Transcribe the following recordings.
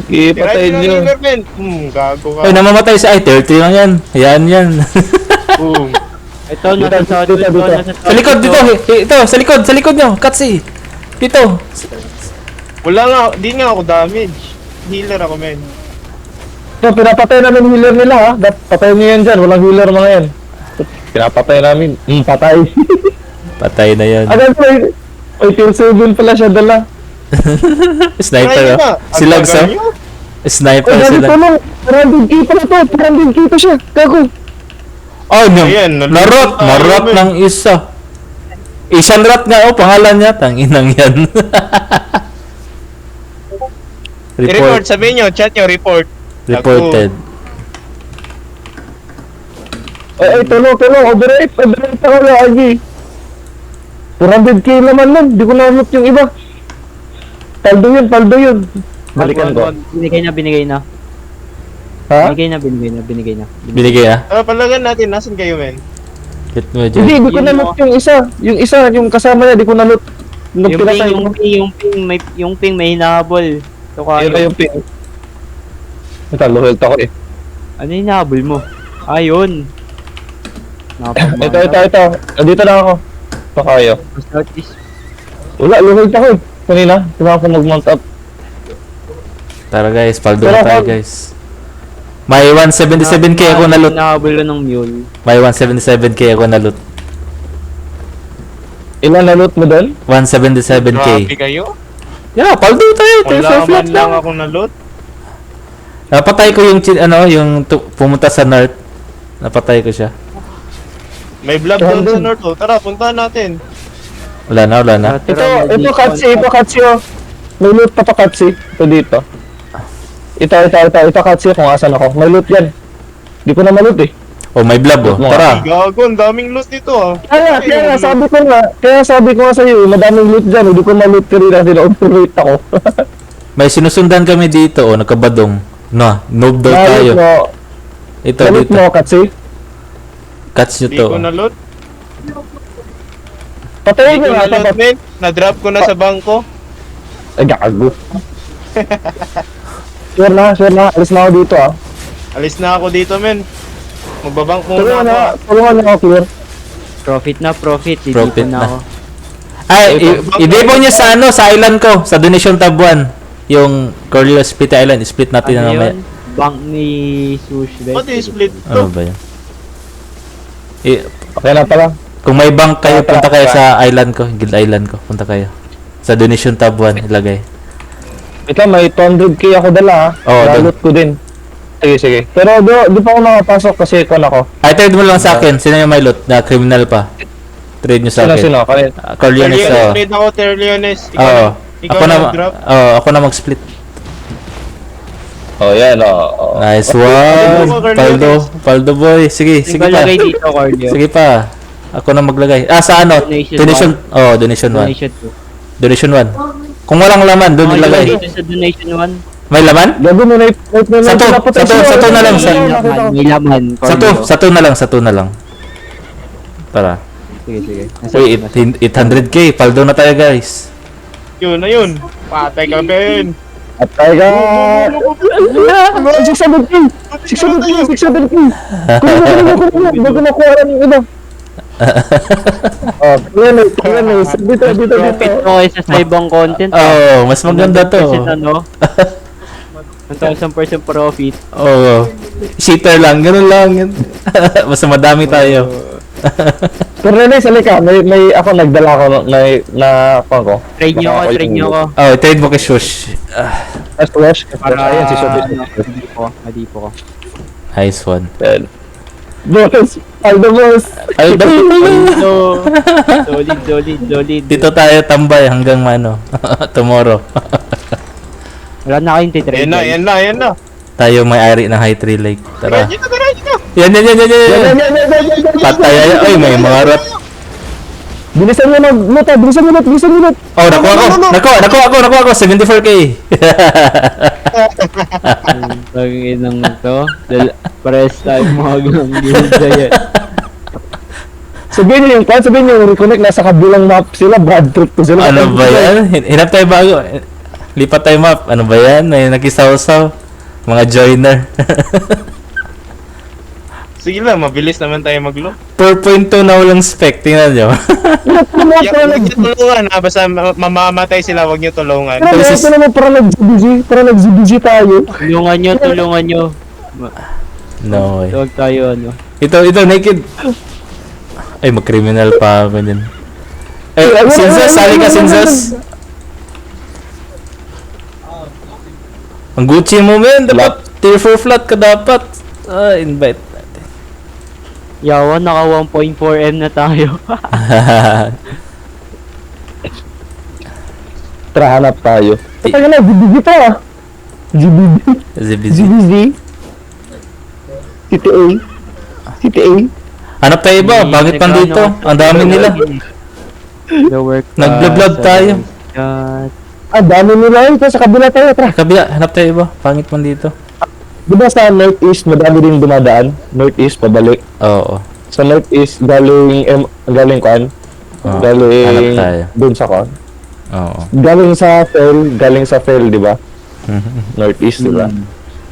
Ipatayin nyo. Liverman. Gago ka. Ay, namamatay siya. Ay, 30 lang yan. Yan. Boom. Ito, nasa south. dito. Sa likod, dito. Ito, sa likod nyo. Katsi. Dito. Wala nga, di nga ako damage. Healer ako, men. So, pinapatay namin healer nila ha. Patayin nyo yan dyan. Walang healer mga yan. Pinapatay namin. Patay. Patay na yan. Agad po, ay tier 7 pala siya dala. Sniper, oh. Silag sa. Sniper Ay, sila. tulong. 400k pala to. 400k pa siya. Gago. Oh, Ayan, narot. Narot ng isa. Isang rat nga, oh. Pangalan niya. Tanginang yan. Report, sabihin nyo, chat nyo, report. Reported. Ay, tulong. Overrate ako lagi. 400k naman nun. Di ko na-unlock yung iba. Paldo yun. Balikan ko. Binigay na. Ha? Binigay na. Binigay, ah. Palagan natin, nasan kayo, men? Hit mo dyan. Hindi ko na-loot yung isa. Yung kasama niya, di ko na-loot. Yung ping may hinahabol. Ito ka. Yun na yung ping. Ito, low health ako eh. Ano yung hinahabol mo? Ayun. Ito. Dito lang ako. Ito kayo. Southeast. Wala, low health ako eh. Kanina, tingnan ako mag-mount up. Tara guys, paldo na tayo guys. May 177k ako na loot. Hinahabol ko ng mule. May 177k ako na loot. Ilan na loot mo doon? 177k. Grabe kayo? Yeah, paldo tayo. Wala Flat man lang lang. ako na loot. Napatay ko yung pumunta sa north. Napatay ko siya. May blood doon sa north, oh. Tara, puntahan natin. Wala na. Ito Katsi oh. May loot pa to Katsi. Ito dito. Ito Katsi kung asan ako. May loot yan. Di ko na ma-loot eh. Oh, may blob, oh. Tara. Gago, ang daming loot dito, ah. Kaya sabi ko nga sa'yo, madaming loot dyan. Hindi ko ma-loot kanina, sila-overrate ako. May sinusundan kami dito, oh. Nagkabadong. Noob daw tayo. Ito, Loot dito. mo Katsi. Catch nyo Di to. ko na loot. Patayin Di nyo ko na nga. loot, men. Na-drop ko na sa bangko. Ay, gago. Sure na. Alis na ako dito ah. Alis na ako dito, men. Magbabank muna ako. Tulungan na ako, clear. Profit. Dito Profit na na. ako. Ay, i-debong nyo sa sa island ko. Sa donation tab 1. Yung Corleos Split Island. Split natin na Ano mamaya. yun? Bank ni Sush. Ba't i-split Ano to? ba yan? Okay na pala. Kung may bank kayo, punta kayo sa island ko. Guild Island ko. Punta kayo. Sa donation tab 1. Ilagay. Ito, may 200k ako dala ha. Oo, Lalot ko din. Sige. Pero di pa ako makapasok kasi kon ako. Ay, trade mo lang sa akin. Sino yung may loot na criminal pa? Trade nyo sa akin. Sino? Kanina. Corleones, oh. Trade ako, Terleones. Oo. Ikaw Ako na, na mag-drop. ako na mag-split. Oh, yan oh. Nice one. Paldo boy. Sige pa. Lagay dito, Corleo. Sige pa. Ako na maglagay. Sa ano? Donation Donation 1. Donation 2. Donation 1. Kung walang laman, doon ilagay. Dito sa donation 1. May laman? Gago mo na Sa to na lang. May laman. Sa to na lang. Tara. Sige. Uy, 800k. Paldo na tayo, guys. Yun na yun. Patay ka, Ben. At tayo ka. 600k. Bago nakuha rin yung iba. Yan eh. Dito. Profit mo kayo sa ibang content. Oh, mas maganda to. 100% ano? 1,000% profit. Oh, cheater lang. Ganun lang. Mas madami tayo. Pero Renes, halika. May ako nagdala ko na ko. Trade nyo ko. Oh, trade mo kay Shush. Last wash. Para Ayan si Sophie. Hadipo ko. Nice one. Boss, Aldo boss. Ay, Solid. dito tayo tambay hanggang tomorrow. Wala na kayong titrade. Yan na. Tayo may-ari ng High Tree Lake. Tara Tara. dito. Yan. Patay. Ay, may mga rat. Bilisan mo na, bilisan mo na. Oh, nakuha ko. 74k. Pag-inang to. Pares tayo mga ganggang yan. Sabihin niyo yung reconnect nasa kabilang map sila, bad trip to sila. Ano ba yan? Hinap tayo bago. Lipat tayo map. Ano ba yan? May nakisaw-saw. Mga joiner. Sige lang, mabilis naman tayo mag-look. 4.2 na walang spec. Tingnan nyo. Huwag niyo tulungan ha, basta mamamatay sila, huwag niyo tulungan. Ito naman para nag-GBG tayo. Tulungan nyo. No way. Huwag tayo, ano. Ito, naked. Ay, mag-criminal pa ako din. Eh, Sinzas, sali ka, Sinzas. Ang Gucci mo, men. Dapat, tier 4 flat ka dapat. Invite natin. Yawa, naka 1.4M na tayo. Tara, hanap tayo. Taga na, GBG pa ah. ZBZ. GBG. CTA. CTA. Hanap tayo ba? Bakit pa dito? Ang dami nila. The work. Nag-vlog tayo. Ah, dami nila yun. Sa kabila tayo, tara. Kabila, hanap tayo ba? Pangit man dito. Diba sa northeast, madami din dumadaan? Northeast, pabalik. Oo. Sa northeast, galing kan? Oo. Hanap tayo. Dun sa kan? Oo. Galing sa fail, di ba? Northeast, di ba?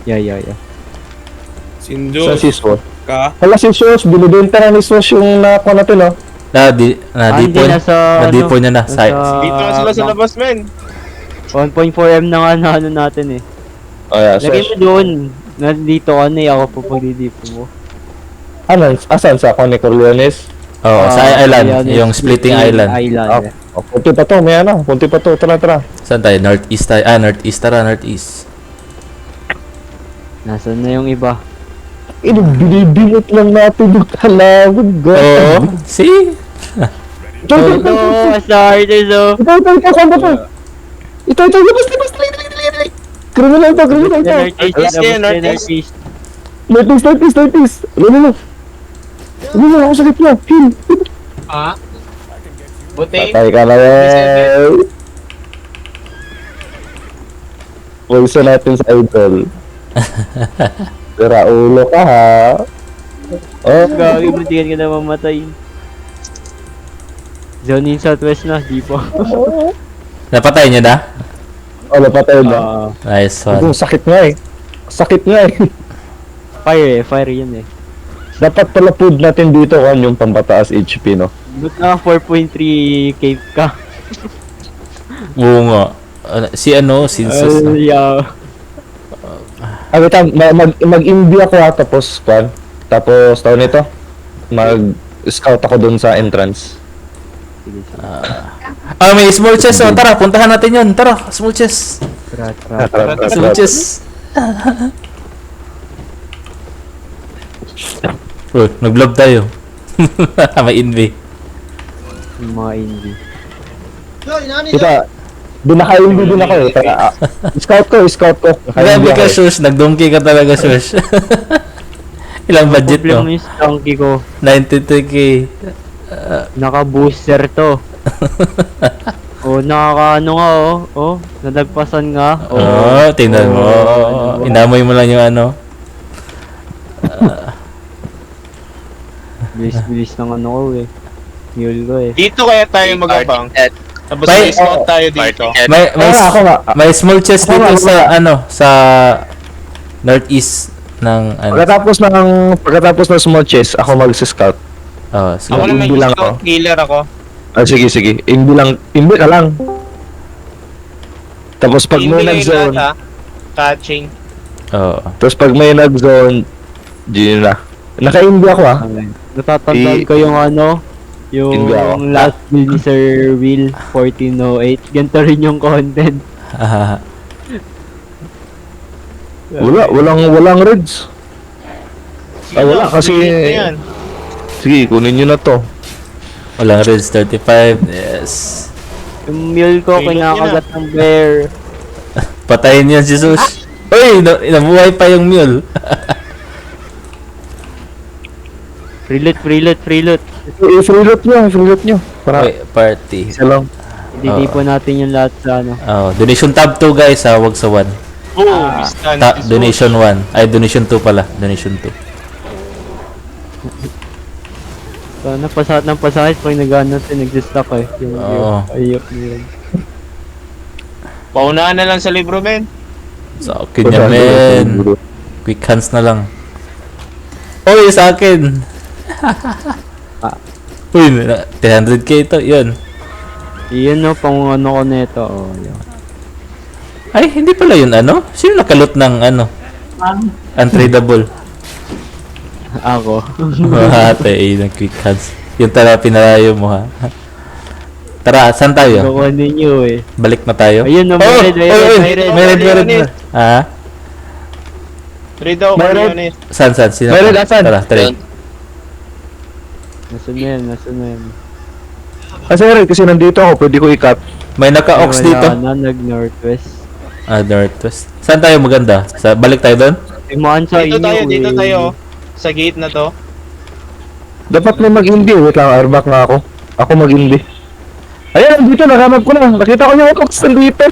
Yeah. Sa Sindo Sisos. ka. Hala si Sos, binibenta na ni Sos yung nakuha natin, no? Nadipo Hindi, nasa, Nadipo niya na. Dito na sila sa labas, men. 1.4M na nga na ano natin eh. Oh, yeah, Lagay Sos. mo doon. Nandito ka na eh. Ako po pagdidipo mo. Ano? Asan? Sa Connie Corleones? Oo, sa island. Yung splitting island. Ah, punti pa to, may ano? Punti pa to, tara. Saan tayo? Northeast tayo. Northeast. Tara, Northeast. Nasaan na yung iba? Binibilot lang natin yung kalawag. Oo. See? Ito, starters oh. Ito, labas. Criminal to. Northeast. Northeast. Ano, ako sa gitna. Heal. Ha? Buti. Patay ka na yan. Pulsa natin sa idol. Sira ulo ka ha. Oh, Gagi, buntikan ka na mamatay. Zone in Southwest na, di pa. Napatay niya na? oh, napatay na. Nice Ito, one. sakit nga eh. Fire yun eh. Dapat pala food natin dito kan yung pampataas HP, no? But na 4.3 cave ka. Oo nga. Sinsus. Yeah. Ah, wait lang, mag-imbi ako ha, tapos taon nito, mag-scout ako dun sa entrance. May small chest. Oh, tara, puntahan natin yun. Tara, small chest. Tara. Small chest. Uy, nag-vlog tayo. May invi. Yung mga indie. Kita, naka-imbi din ako eh. Kaya, scout ko. Grabe ka, Shush. Nag-donkey ka talaga, Shush. Ilang budget Problema mo? yung stunky ko. 92k. Naka-booster to. Nakaka-ano nga nadagpasan nga. Tingnan mo. Inamoy mo lang yung ano. Bilis ng ano ko eh. Mule ko eh. Dito kaya tayo mag-abang. Tapos May- may scout tayo dito. Ako nga. May small chest Ako dito nga, sa northeast ng Pagkatapos ng small chest, ako mag-scout. Ako naman Imbi lang yung scout killer ako. Ah, sige. Imbi ka lang. Tapos pag may Hindi nag-zone, lahat, ha? Catching. Gino na. Naka-imbi ako ah. Natatandaan ko yung Hindi ako. yung last build ni Sir Will 1408. Ganito rin yung content. Walang reds. Wala kasi. Ito yan. Sige, kunin nyo na to. Walang reds 35. Yes. Yung mule ko Pilot kinakagat ng bear. Patayin yan si Sush. Uy, nabuhay pa yung mule. Freeloot. I-freeloot nyo. Para, Wait, party. isa lang. Ditipo natin yung lahat sa Donation tab 2 guys, wag sa 1. Boom! Stand Donation 1. Ay, donation 2 pala. Donation 2. Sana pasahit ng pasahit pag nag-ano natin, nag-stock eh. Oo. Ayok yun. Paunahan na lang sa libro, men. Sa akin yan, men. Quick hands na lang. Oy, sa akin. Uy, 300k ito, yun. Iyan no, pang ano ko nito. Oh, yun. Ay, hindi pala yun ano? Sino nakalot ng ano? Untradable. Ako. Ate, ng quick hands. Yung tara, pinarayo mo ha. Tara, saan tayo? Kukunin nyo eh. Balik na tayo? Ayun no, Oh, may red, may red, oy, may red. may red. Ha? Trade ako Meron. kayo, Nate. Saan? Sino? May red, asan? Tara, trade. Nasaan na yan, nasaan na yan. Kasi rin, kasi nandito ako, pwede ko i-cut. May naka-ox Ay, dito. wala na, nag-northwest. Ah, northwest. Saan tayo maganda? Balik tayo doon? Imaan sa Dito inyo tayo, eh. dito tayo. Sa gate na to. Dapat may mag-indi. Wait lang, airback nga ako. Ako mag-indi. Ayan, dito, nakamap ko na. Nakita ko yung Ox nandito.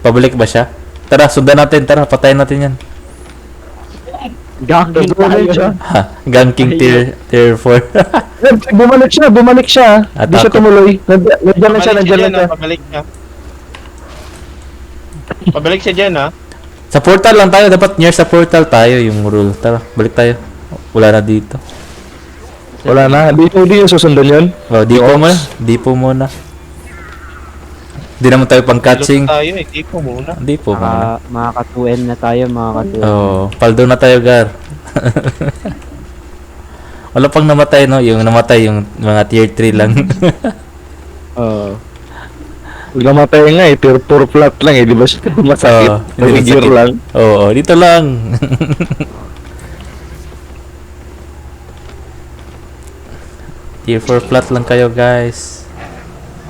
Pabalik ba siya? Tara, sundan natin. Tara, patayin natin yan. Gangking Bumalik tayo. siya. Ha, Ganking tier 4. Bumalik siya. Hindi siya Atake. tumuloy. Nandiyan na siya, nandiyan na siya. Pabalik siya. Pabalik siya dyan, ha? Sa portal lang tayo. Dapat near sa portal tayo yung rule. Tara, balik tayo. Wala na dito. Wala na. Dito yung susundan yun. Oh, dipo muna. Dipo muna. Di naman tayo pang catching. Tayo, hindi ko muna. Dipo muna. Makaka 2M na tayo, makaka 2M. Oh, paldo na tayo, Gar. Wala pang namatay, no? Yung namatay, yung mga tier 3 lang. Oo. Namatay nga eh. Tier 4 flat lang eh. Di ba siya masakit? Oo, hindi Figure masakit. lang. Oo, dito lang. Tier 4 flat lang kayo, guys.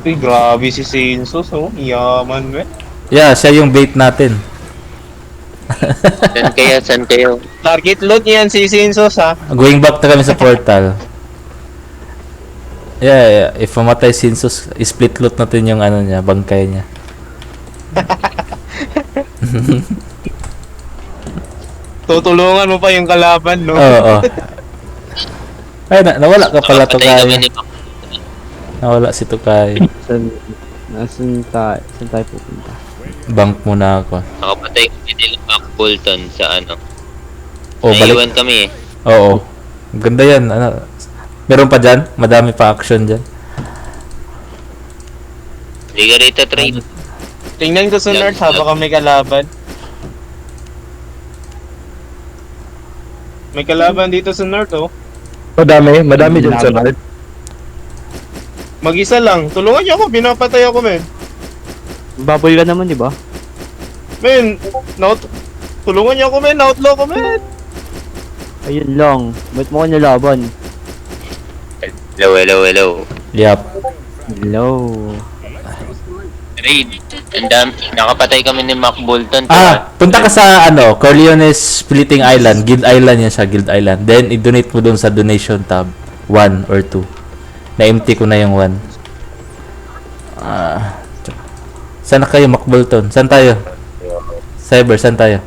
Uy, grabe si Sensos, oh. Yaman, we. Yeah, siya yung bait natin. Saan kayo? Target loot niyan si Sensos, ha? Going back na kami sa portal. Yeah. If mamatay Sinsus, split loot natin yung ano niya, bangkay niya. Tutulungan mo pa yung kalaban, no? Oo. Ay, nawala ka pala to Nakapatay kami kay. ni Nawala si Tukay. Saan tayo pupunta? Bank muna ako. Nakapatay kami nila Mac Bolton sa ano. Oh, balik. Naiwan kami eh. Oo. Ganda yan. Ano, meron pa dyan? Madami pa action dyan. Liga rito trade. Tingnan ko sa nerd habang kami kalaban. May kalaban dito sa north, oh. Madami dyan sa night. Mag-isa lang. Tulungan niyo ako, binapatay ako, men. Bubble ka naman, di ba? Men, tulungan niyo ako, men. Outlaw ko, men. Ayun lang. Ba't mo ko nilaban? Hello. Yup. Hello. Trade. Ang dami. Nakapatay kami ni Mac Bolton. Punta ka sa ano, Corleones Splitting Island. Guild Island yan siya, Guild Island. Then, i-donate mo dun sa donation tab. 1 or 2. Na-empty ko na yung 1. Saan na kayo, Macbolton? Saan tayo? Cyber, saan tayo?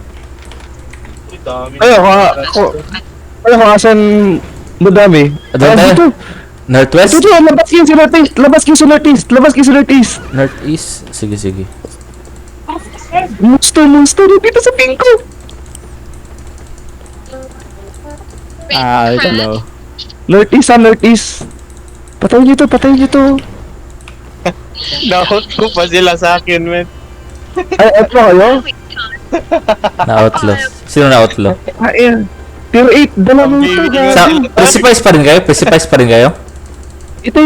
Dami. Ayaw ko asan madami. Doon tayo? Dito, Northwest? labas kayo sa northeast. Labas kayo sa northeast. Northeast? Sige. Monster, dito sa pinko. Hello. Northeast. Patayin niyo to. Nakot ko pa sila sa akin, men. Ay, eto kayo? Na-outlaw. Sino na-outlaw? Ayan. Tier 8, dala mo ito. Sa, Precipice pa rin kayo? Ito.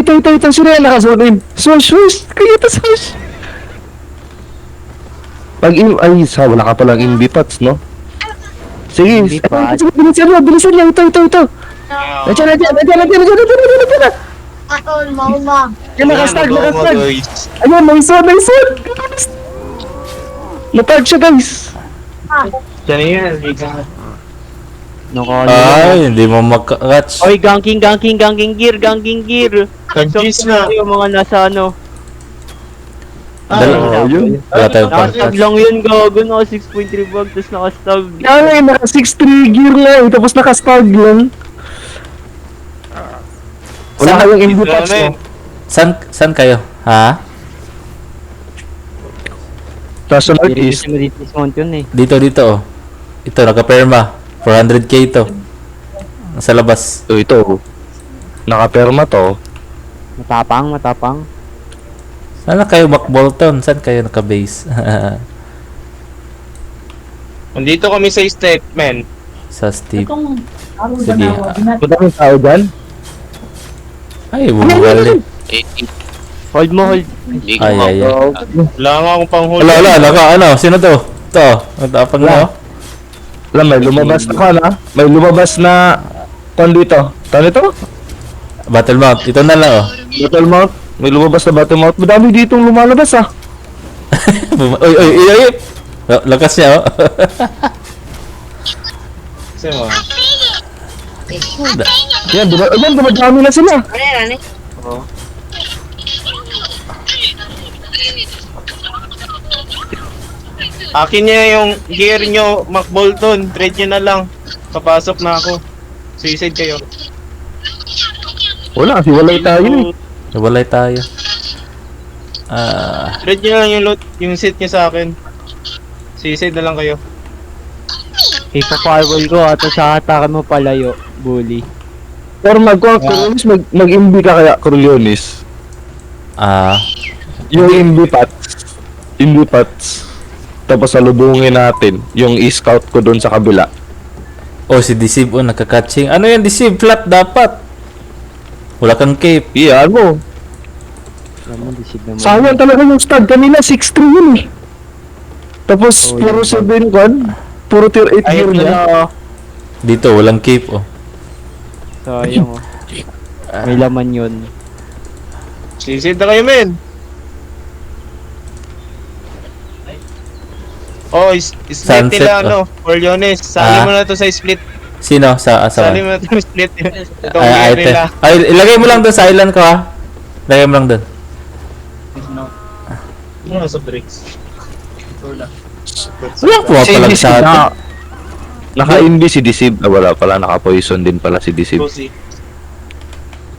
Sino yan nakasunod? Sus. Kaya ito, sus. Wala ka palang imbi-pots, no? Sige. Imbi-pots. Bilisan lang. Ito. Nandiyan. Atol, mauma. Yan, nakastag. guys. Ayun, nice one. Natag siya, guys. Diyan yan. Ay, hindi mo makakatch. Oy, ganking gear. Nag-cheese na. Yung mga nasa ano. Yun. Wala tayong Nakastag pang-catch. lang yun, gago. Naka 6.3 bag, tapos nakastag. Ay, naka 6-3 gear lang. Tapos nakastag lang. Wala kayong imbi-pots, no? Saan kayo? Ha? Nasa northeast. Direct mo dito sa mountain eh. Dito, oh. Ito, naka-perma. 400k ito. Nasa labas. So, ito. Nakaperma to. Matapang. Saan na kayo, Macbolton? Saan kayo naka-base? Nandito kami sa step, men. Sa Steve. Itong araw Sige. na nawa. Madaming tao dyan. Ay, bumabali. Eh, Hold mo, hold. hindi ko Ay, ay, ay. Wala nga akong panghuli. Wala ka. Ano? Sino to? Ito. Matapang na, oh. Alam, may lumabas na ka na. May lumabas na... Tan dito. Tan ito? Battle Mount. Ito na lang, oh. Battle Mount. May lumabas na Battle Mount. Madami ditong lumalabas ah. Uy. Lakas niya, oh. Kasi mo. Yan, dumadami na sila. Akin niya yung gear nyo, McBolton. Trade nyo na lang. Papasok na ako. Suicide kayo. Wala, hiwalay tayo eh. Nawalay tayo. Trade nyo na lang yung loot, yung set nyo sa akin. Suicide na lang kayo. Ipa-firewall ko at sa hatakan mo palayo, bully. Pero Corleones, mag-MB ka kaya, Corleones. Yung MB pats. Tapos salubungin natin yung i-scout ko doon sa kabila. Oh, si Deceive, oh, nagka-catching. Ano yan, Deceive? Flat dapat. Wala kang cape. Iyan mo. Alam mo, deceive naman. Sayang talaga yung stud. Kanina 6-3 yun eh. Tapos Oh, puro yun. 7 gun. Puro tier 8 gear Ayun niya. na, Dito, walang cape, oh. sayang oh. May laman yun. Suicide na kayo, men. Oh, split Sunset, nila, oh. Corleones. Sali Ah. mo na to sa split. Sino? Sa Sali mo na to sa split. Itong Ay, gear nila. ay, ilagay mo lang doon sa island ko, ha? Ilagay mo lang doon. Ano sa bricks? Walang pumapalag sa atin. Naka-MB si Deceive. Ah, wala pala. Naka-poison din pala si Deceive. Pussy.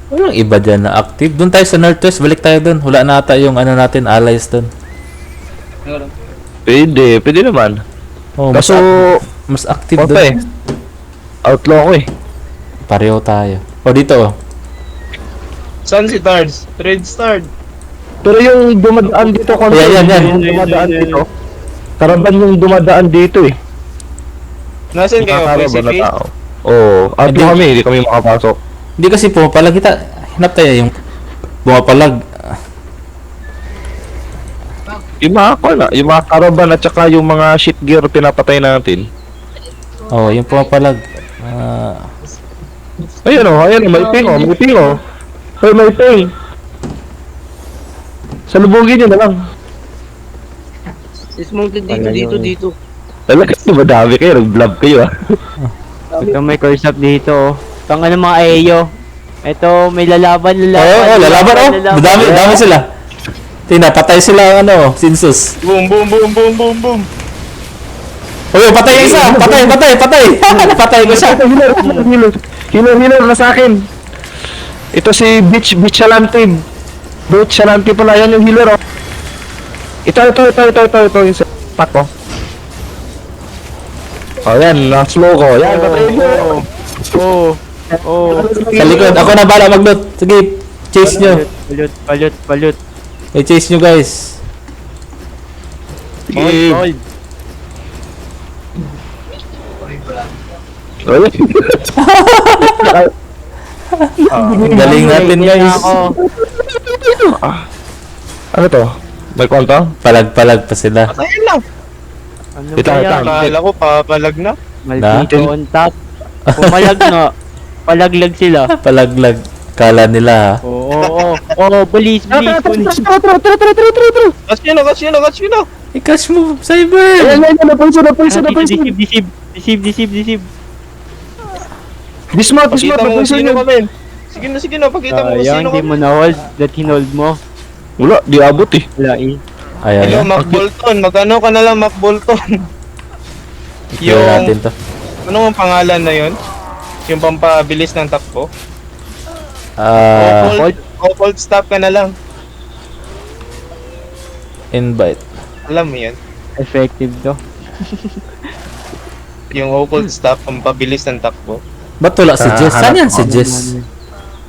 Walang iba dyan na active. Doon tayo sa Northwest. Balik tayo doon. Wala na ata yung ano natin, allies doon. Pwede naman. Oh, Kaso, mas active opa eh. doon. Outlaw ko eh. Pareho tayo. O, dito, oh. Saan si Tards? Red Star. Pero yung dumadaan dito, Yan. yung dumadaan dito. Karaban yung dumadaan dito eh. Nasaan kayo? Nakakaraban Boise na Face? tao. Oo. Outlaw kami. Hindi kami makapasok. Hindi kasi pumapalag kita. Hanap tayo yung pumapalag. Yung mga karaban at saka yung mga shit gear pinapatay natin. Oh, yung pumapalag. Ayun o, may ping o. Hoy, may ping. Salubugin nyo na lang. Dito. Talaga, madami kayo. Nag-blab kayo ah. Ito may curse up dito oh. Tanga ng mga Ayo. Ito may lalaban. Oh, lalaban, oh. Dami sila. Tingnan, patay sila, ano, Sinsus. Boom. Uy, patay yung isa! Patay! Napatay ko siya! Healer na sa akin. Ito si Beach Alante. Beach Alante pala, yan yung healer oh. Ito yung sa pack ko. Oh yan, na-slow ko. Yan, patay mo. Sa likod, ako na bala mag-loot. Sige, chase nyo. Palut. Chase nyo, guys. Sige. Hold. Galing natin, guys. Ano to? May kwanta? Palag pa sila. Ayun lang. Ano Ito, ba yan? ito. Akala ko papalag na. Maldito on top. Pumalag nga. Palaglag sila. Palaglag. Kala nila, ha? Oo. Police. Catch nyo na. I-catch mo, Cyber! Ayan, napulso. Deceive. Dismount, Pakita mo kung napulso sino nyo. ka, men. Sige na, pakita mo kung Sayang, sino ka. hindi mo na hold. That hinold mo. Wala, di abot eh. Wala eh. Ayan, Hello, ayan. McBolton. Magkano ka na lang, McBolton? Clear natin to. Ano ang pangalan na yun? Yung pampabilis ng takbo? Hold stop ka na lang. Invite. Alam mo yan. Effective to. Yung occult staff, ang pabilis ng takbo. Ba't wala si Jess? Saan yan si Ano Jess? naman.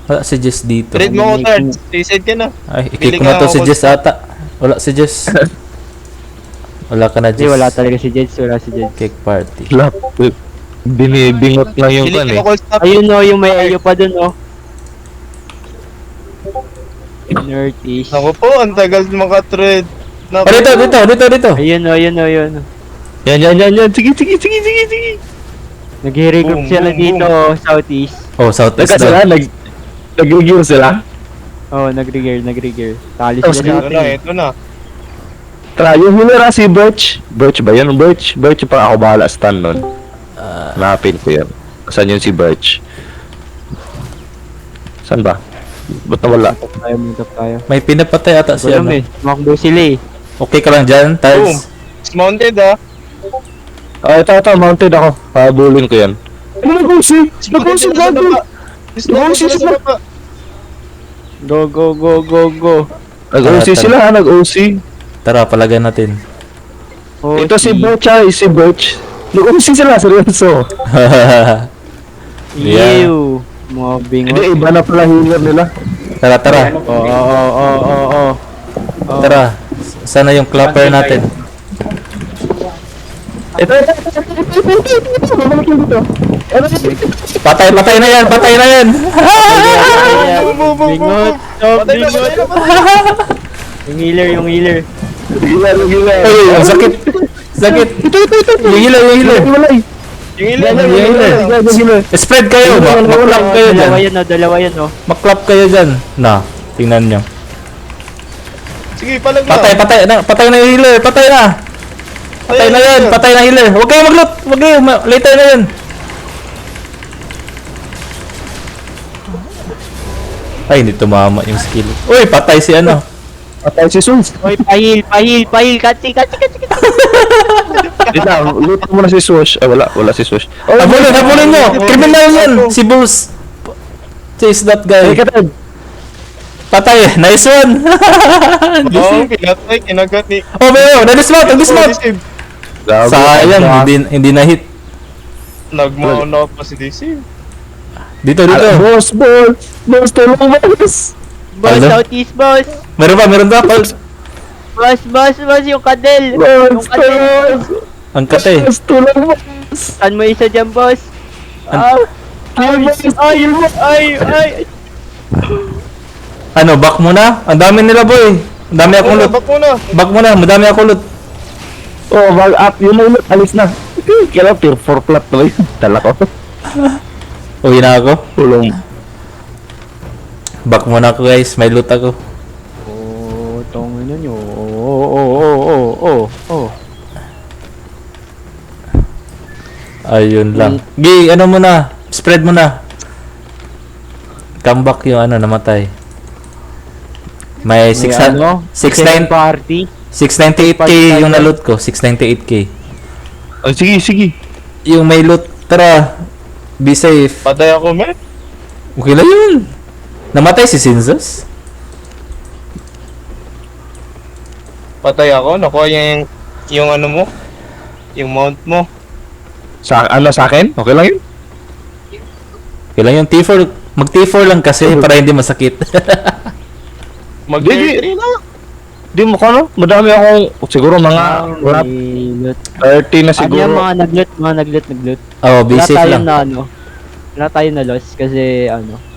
Wala si Jess dito. Trade mo ko, third. Reset ka na. Ay, Bili ikik ko na ka to si ako. Jess ata. Wala si Jess. Wala ka na Hindi, Jess. wala talaga si Jets. Wala si Jets. Cake party. Lap. Binibingot lang yung Bili kan ka eh. occult staff. Ayun o, yung may ayo pa dun o. Northeast. Ako po, ang tagal makatrade. Oh, dito. Ayun o, ayun o, ayun o. Yan. Sige. Nag-regroup Boom, sila boom, dito, boom. southeast. Oh, southeast Nagka sila, daw. nag-gear sila. Oh, nag-regear. Tali Tapos sila Ito sa na, atin. ito na. Tara, yung hinira si Birch. Birch ba yan? Birch yung parang ako bahala stand nun. Hanapin ko yan. Saan yun si Birch? Saan ba? Ba't nawala? Mutap tayo. May pinapatay ata si Alam ano. eh, makbo sila eh. Okay ka lang dyan, Boom. Tiles? It's mounted ah. Ito, mounted ako. Habulin ko yan. Nag-usi! Mounted sila sa baba. Nag-usi Sila sa sila. baba. Go. Nag-usi sila ha, nag-usi. Tara, palagan natin. Oh, Ito si Birch ha, si Birch. Nag-usi sila, seryoso. Yeah. Ew. Mga bingot. Hindi, iba na pala healer nila. Tara. Oo. Tara. Sana yung clapper natin. Ito. Babalik yung dito. Patay na yan. Bingot. Oh, bingot. Yung healer. Healer. Ay, ang sakit. Ito. Yung healer. Walay. Yung ilan Healer. Spread kayo. Maklap kayo dyan. Dalawa yan oh. Maklap kayo dyan. Na, tingnan nyo. Sige, palag na. Patay na yung healer. Patay na healer. Huwag kayo mag-loot. Later na yun. Ay, hindi tumama yung skill. Uy, patay si ano. Patay si Suns. Oy, pahil. Katsi. Dito, loot mo na si Sush. Wala si Sush. Habulin nyo. Criminal yan. Si Bulls. Chase that guy. Patay. Nice one. Oo, kinagat ni. Oh, pero, na-dismount. Sayang, hindi na-hit. Nagmauna pa si DC. Dito. Boss, tulong boss. Boss, Ano? southeast boss. Meron ba? Boss, yung kadel. Yung kadel. Ang kate. Boss, tulong boss. Saan mo isa dyan, boss? Ay. Ano, back muna? Ang dami nila, boy. Ang dami akong loot. Back muna, madami akong loot. Oh, wag up. Yun na ulit. Alis na. Kailan tier 4 flat na yun. Dala ko. Uwi na ako. Tulong. Back muna ako, guys. May loot ako. Oh, tongin nyo. Oh. Ayun lang. Gi, ano muna? Spread muna. Comeback yung ano, namatay. May 698k party. yung na-loot ko. 698k. Oh, sige. Yung may loot. Tara. Be safe. Patay ako, man. Okay lang yun. Namatay si Sinzos? Patay ako. Nakuha yung ano mo. Yung mount mo. Sa akin? Okay lang yun? Okay lang yung T4. Mag T4 lang kasi para hindi masakit. Mag-3 na. Di mo ka no? Madami akong, siguro mga 30 na Ano siguro. yung mga naglut? Oh, be Wala safe tayo lang. na ano. Wala tayo na loss kasi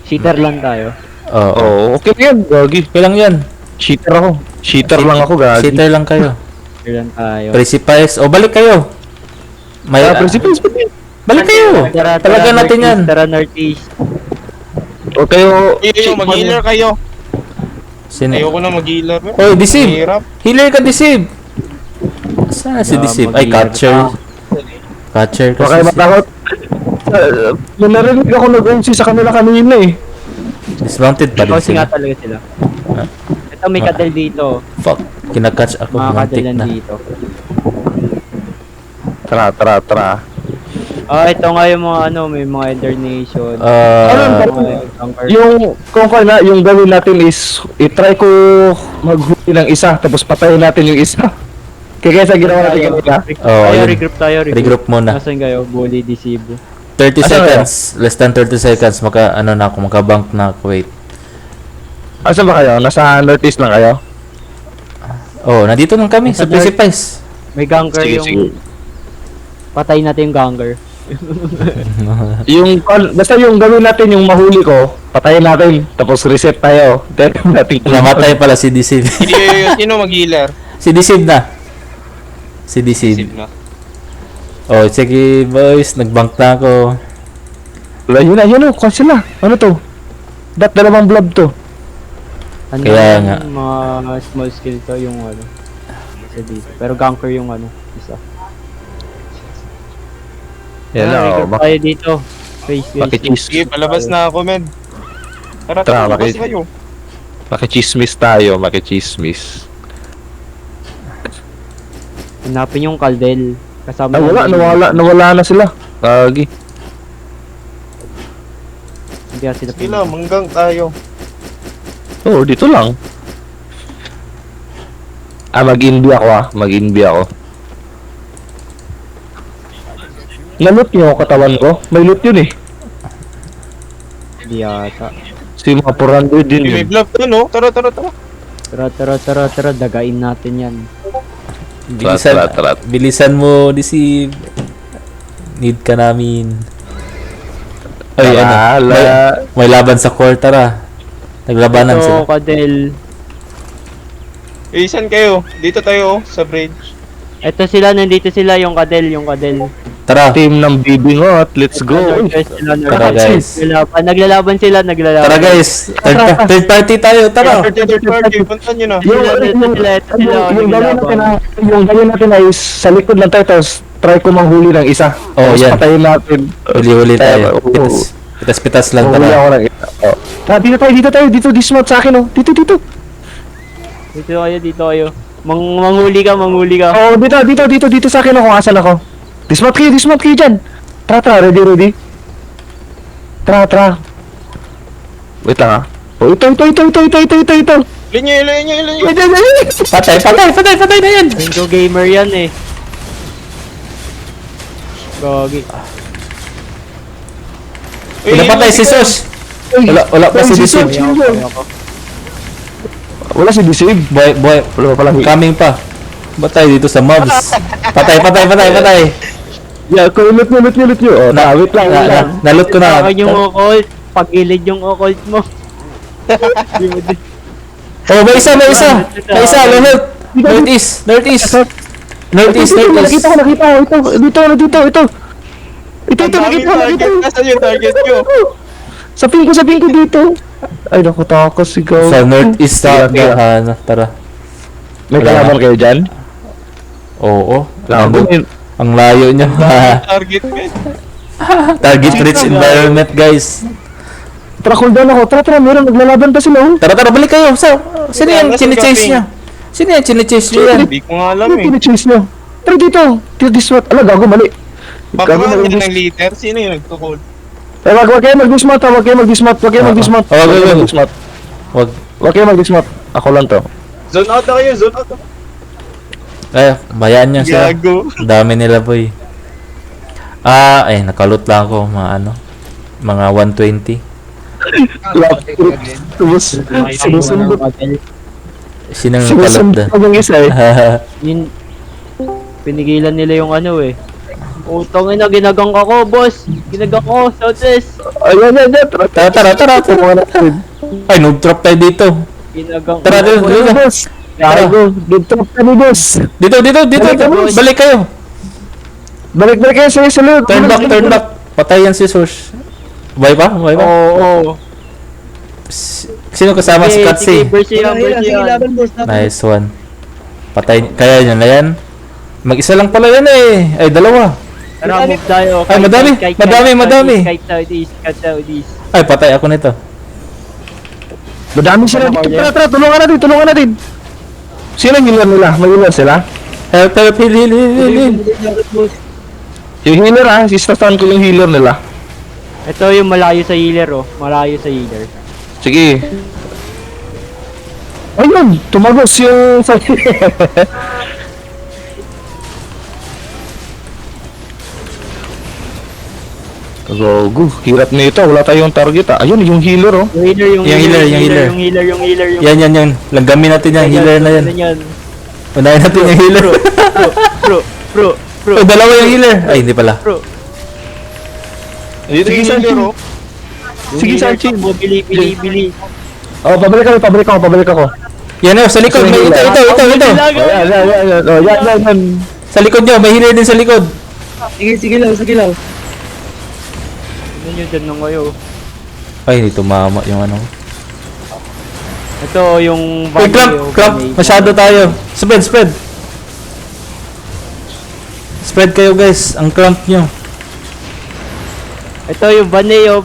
cheater lang tayo. Oo. Oh, okay yan, gagi. Okay lang yan. Cheater ako. Cheater lang ako, gagi. Cheater lang kayo. Cheater lang tayo. Principals. O, balik kayo. May, Principles pa din. balik kayo. Talaga natin yan. Tara Northeast. O kayo, Mag-healer kayo. Sino? Ayoko na mag-healer. man. Oy, deceive. Mahirap. Healer ka, deceive. Saan na si deceive? Ay, catcher. Catcher baka kayo kasi. matakot. May narinig ako nag-unsi sa kanila kanina eh. Dismounted pa din Kasi nga sila. talaga sila. Ito may kadel dito. Fuck. Kinakatch ako. Mga Mantik kadelan na. dito. Tara. Ito nga yung mga may mga Ender Nation. Yung, kung kaya yung gawin natin is, i-try ko maghuli ng isa, tapos patayin natin yung isa. Kaya sa ginawa natin kanina. Oh, Tayo, yun. regroup tayo, Regroup muna. Nasaan kayo? Bully, Disibo. 30 Asan seconds. Less than 30 seconds. Maka-bank na ako. Wait. Asan ba kayo? Nasa northeast lang kayo? Oh, nandito lang kami sa Sa north. Precipice. May ganger Sige, yung... sige. Patay natin yung ganger. Basta yung gawin natin yung mahuli ko, patayin natin, tapos reset tayo. Then natin Namatay pala si Deceive. Sino mag-healer? Si Deceive na. Si Deceive. Save na. Oh, sige boys. Nag-bank na ako. Wala, yun o, kung sila. Ano to? Ba't dalawang blob to? Ano Kaya yung nga. mga small skill to yung ano. Isa dito. Pero ganker yung ano. Isa. Yan na, Regroup tayo dito. Face, face. Sige, palabas na ako, men. Tara, Tara, palabas bakit? kayo. Makichismis tayo, makichismis. Hanapin yung kaldel. Kasama Ay, nawala na sila. Kagi. Hindi na sila Sige lang, manggang tayo. Oo, dito lang. Mag-inbi ako mag-inbi ako. Naloot niyo ako katawan ko? May loot yun eh. Hindi yata. Si mga 400 din May yun. bluff to, no? Tara. Tara. Dagain natin yan. Bilisan, Trat. bilisan mo, Deceive. Need ka namin. Ay, ano? May laban sa court, tara. Naglabanan Ito, sila. kadel. Eh, saan kayo? Dito tayo, sa bridge. Ito sila, nandito sila, yung kadel. Tara. Team ng bibingot, let's go. Northwest sila, Tara, guys. Naglalaban sila. Tara guys. Third party tayo, tara. Third party, punta nyo na. Yung gawin natin ay sa likod lang tayo, tapos try ko manghuli ng isa. Oh, Tapos yan. patayin natin. Huli-huli tayo. Oo. Pitas-pitas lang, Manghuli tara. ako ng isa. Oh. Dito tayo, dismount sa akin oh. Dito. Dito kayo. Manghuli ka. Oh, dito sa akin oh, kung asan ako. Dismount kayo dyan. Tara, ready. Tara. Wait lang ah. Oh, ito. Linyo. Patay na yan. Bingo gamer yan eh. Gogi. Wala patay si Sus. Wala pa si Deceive. Wala si Deceive. Boy. Wala pa pala. Coming pa. Batay dito sa mobs. Patay. Yeah, kulot nyo. Oh, wait lang. Nalot ko na. Akin yung occult. Pag-ilid yung occult mo. Oh, may isa. Lulot. Northeast. Nakita ko. Ito. Nakita ko. Nasaan yung target nyo? Sabihin ko dito. Ay, naku, takos sigaw. Sa northeast tara. May kalaban kayo dyan? Oo. Laban. Ang layo nyo. Target, men. Target rich environment, guys. Tara, cool down ako. Tara, meron. Naglalaban pa sila. Oh. Tara, balik kayo. Sino yung chine-chase niya? Sino yung chine-chase niya yan? Hindi ko nga alam Ano eh. pinachase nyo? Tara dito. Dismount. Ala, gago, mali. Papahan niya ng leader. Sino yung nagtukol? Wag kayo mag-dismount. Wag kayo mag-dismount. Wag. Wag kayo mag-dismount. Ako lang to. Zone out na kayo. Ay, bayaan niya siya. Gago. Dami nila, boy. Nakalot lang ako. Mga 120. Sinusunod. Sinang nakalot Sinusunod na? pa yung isa eh. Yun, pinigilan nila yung ano eh. Utang ina, ginagang ako, boss. Ginagang ko, Southwest. Ayan. Tara. Kumuha natin. Ay, noob trap tayo dito. Ginagang Tara, dito. Boss. Gago. Dito ka ni boss. Dito. Balik kayo. Balik kayo sa loob. Turn back. Patay yan si Source. Buhay pa? Oo. Sino kasama si Katsi? Sige, Nice one. Patay. Kaya nyo na yan? Mag-isa lang pala yan eh. Ay, dalawa. Tara, move tayo. Ay, madami. Kite southeast. Ay, patay ako nito. Madami sila dito. Tara, tulungan natin. Sino yung healer nila? May healer sila? Help, heal. Yung healer si Stefan ko yung healer nila. Ito yung malayo sa healer Sige. Ayun, tumagos yung Gogo, hirap nito. Wala tayong target ah. Ayun, yung healer oh. Yung healer. Yan. Langgamin natin yan. Healer na yan. Unahin natin yung healer. Bro. Oh, dalawa yung healer. Ay, hindi pala. Dito yung healer, oh. Sige, Sarchin. Bili. Oh, pabalik ako. Yan o, sa likod. May ito. Ayan. Oh, yan. Sa likod nyo. May healer din sa likod. Sige lang. Ano nyo dyan nung kayo? Ay, hindi tumama yung ano. Ito yung Uy, clamp. Masyado tayo. Spread. Spread kayo guys. Ang clamp nyo. Ito yung Baneo.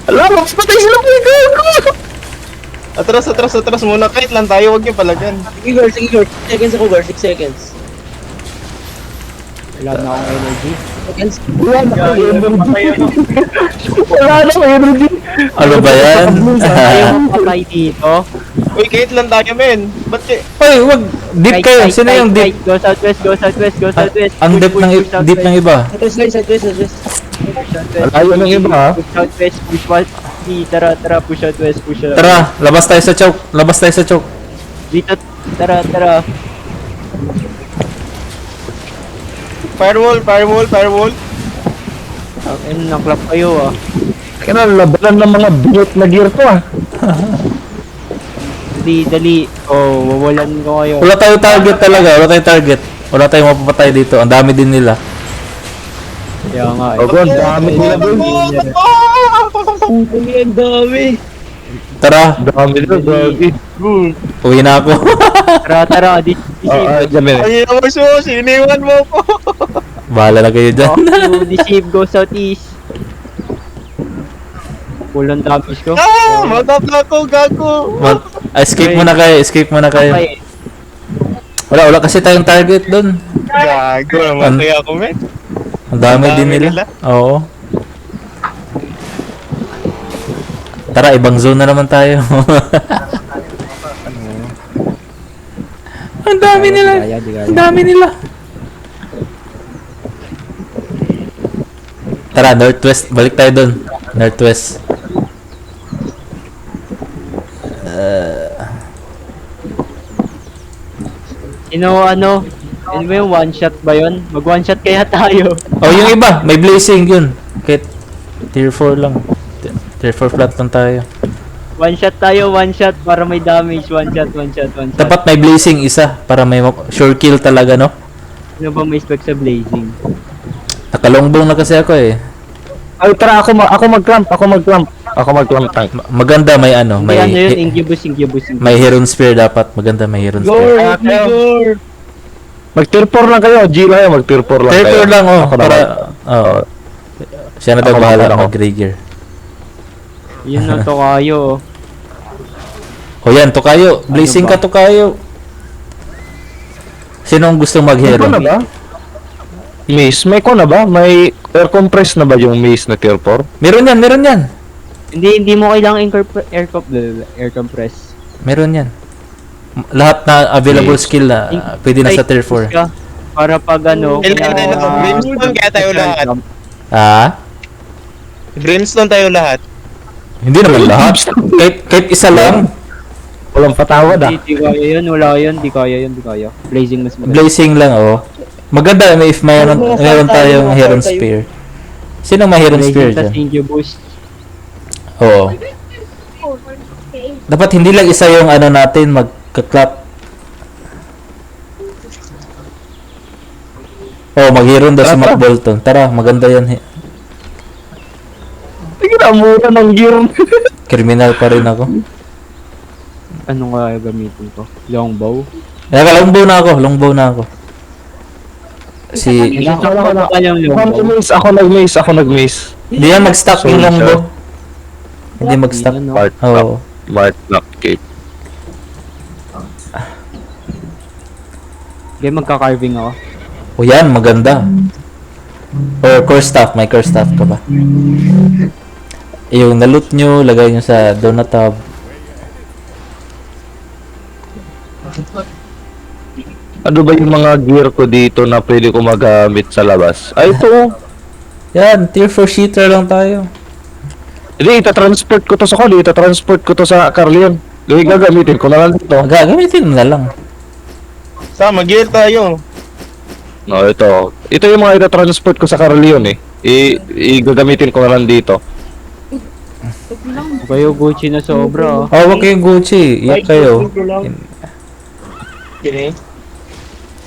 Alam, patay sila po yung Atras muna. Kahit lang tayo, wag niyo palagan. Sige, Gar. 6 seconds ako, Gar. 6 seconds. Wala na akong energy. Seconds. Wala na energy. Ano ba yan? Ayaw mapatay dito. Uy, kahit lang tayo, men. Ba't kayo? Uy, wag. Deep kayo. Sino yung deep? Go southwest. Ang deep ng iba. Southwest. Ayaw ng iba ha. Push southwest, push west. Tara, push southwest, push southwest. Tara, labas tayo sa choke. Dito, tara. Firewall. Ang naklap kayo ah. Kaya labanan ng mga binot na gear to ah. Dali. Oh, wawalan ko kayo. Wala tayong target. Wala tayong mapapatay dito. Ang dami din nila. Kaya nga eh. Ogo, ang dami nila bro. Ang dami. Tara, Dami nila, dami. uwi na ako. Tara, Dami. Ay, naman sus. Iniwan mo ko. Bahala na kayo dyan. deceive, go southeast. Kulang damage ko. Matapla ko, gago. Escape muna kayo. Okay. Wala kasi tayong target doon. Gago, namatay ako, men. Ang dami Ang din dami nila. nila. Oo. Tara, ibang zone na naman tayo. Ang dami nila. Ang dami nila. Tara, northwest. Balik tayo doon. Northwest. Ano ba yung one shot ba yun? Mag one shot kaya tayo. Oh, yung iba. May blazing yun. Kahit tier 4 lang. Tier 4 flat lang tayo. One shot para may damage. One shot. Dapat may blazing isa para may sure kill talaga, no? Ano ba may spec sa blazing? Nakalongbong na kasi ako eh. Ay, tara, ako mag-clamp tank. Maganda may ano, May ano yun, may Incubus. may Heron Spear dapat. Maganda may Heron Spear. Mag-tier 4 lang kayo, G lang kayo, mag-tier 4 lang kayo. Traitor lang oh, Ako para naman. siya na daw Ako bahala naman ako. mag-Greygear. Yun na to kayo. O yan, Tokayo. Blazing ka, Tokayo. Sino ang gustong May mag-hero? ko na ba? Mace, may ko na ba? May air compress na ba yung mace na tier 4? Meron yan. Hindi mo kailangan air compress. Meron yan. Lahat na available Yes. skill na pwede na sa tier 4. Ka, para pag ano, Brimstone kaya tayo lahat. Ah? Brimstone tayo lahat. Hindi naman lahat. kahit isa lang. Walang patawad ah. Di kaya yun, wala yun, di kaya. Blazing mas maganda. Blazing lang oh. Maganda if meron tayong Heron Spear. Sino may Heron Spear Blazing tas dyan? Incubus. Oo. Dapat hindi lang isa yung ano natin magka-clap. Oh, mag-Heron daw si Mac Bolton. Tara, maganda yan. Sige na, mura ng gear. Criminal pa rin ako. Ano nga gamitin ko? Longbow? Longbow na ako. Si... Gusto ko pa yung longbow. Ako nag-mace. Hindi yan mag-stack yung Sorry, longbow. Hindi mag-stack. Hindi na, no? Smart Oo. Black Cape. Okay, magka-carving ako. O yan, maganda. Or core staff, may core staff ka ba? Yung na-loot nyo, lagay nyo sa donut tab. Ano ba yung mga gear ko dito na pwede ko magamit sa labas? Ay, ito. Oh. Yan, tier 4 cheater lang tayo. Hindi, itatransport ko to sa Cali. Itatransport ko to sa Carleon. Gawin gagamitin ko na lang dito. Gagamitin mo na lang. Sama, gear tayo. No, ito. Ito yung mga itatransport ko sa Carleon eh. Gagamitin ko na lang dito. Kayo Gucci na sobra. Oh, wag kayong Gucci. Iyak kayo. Kini?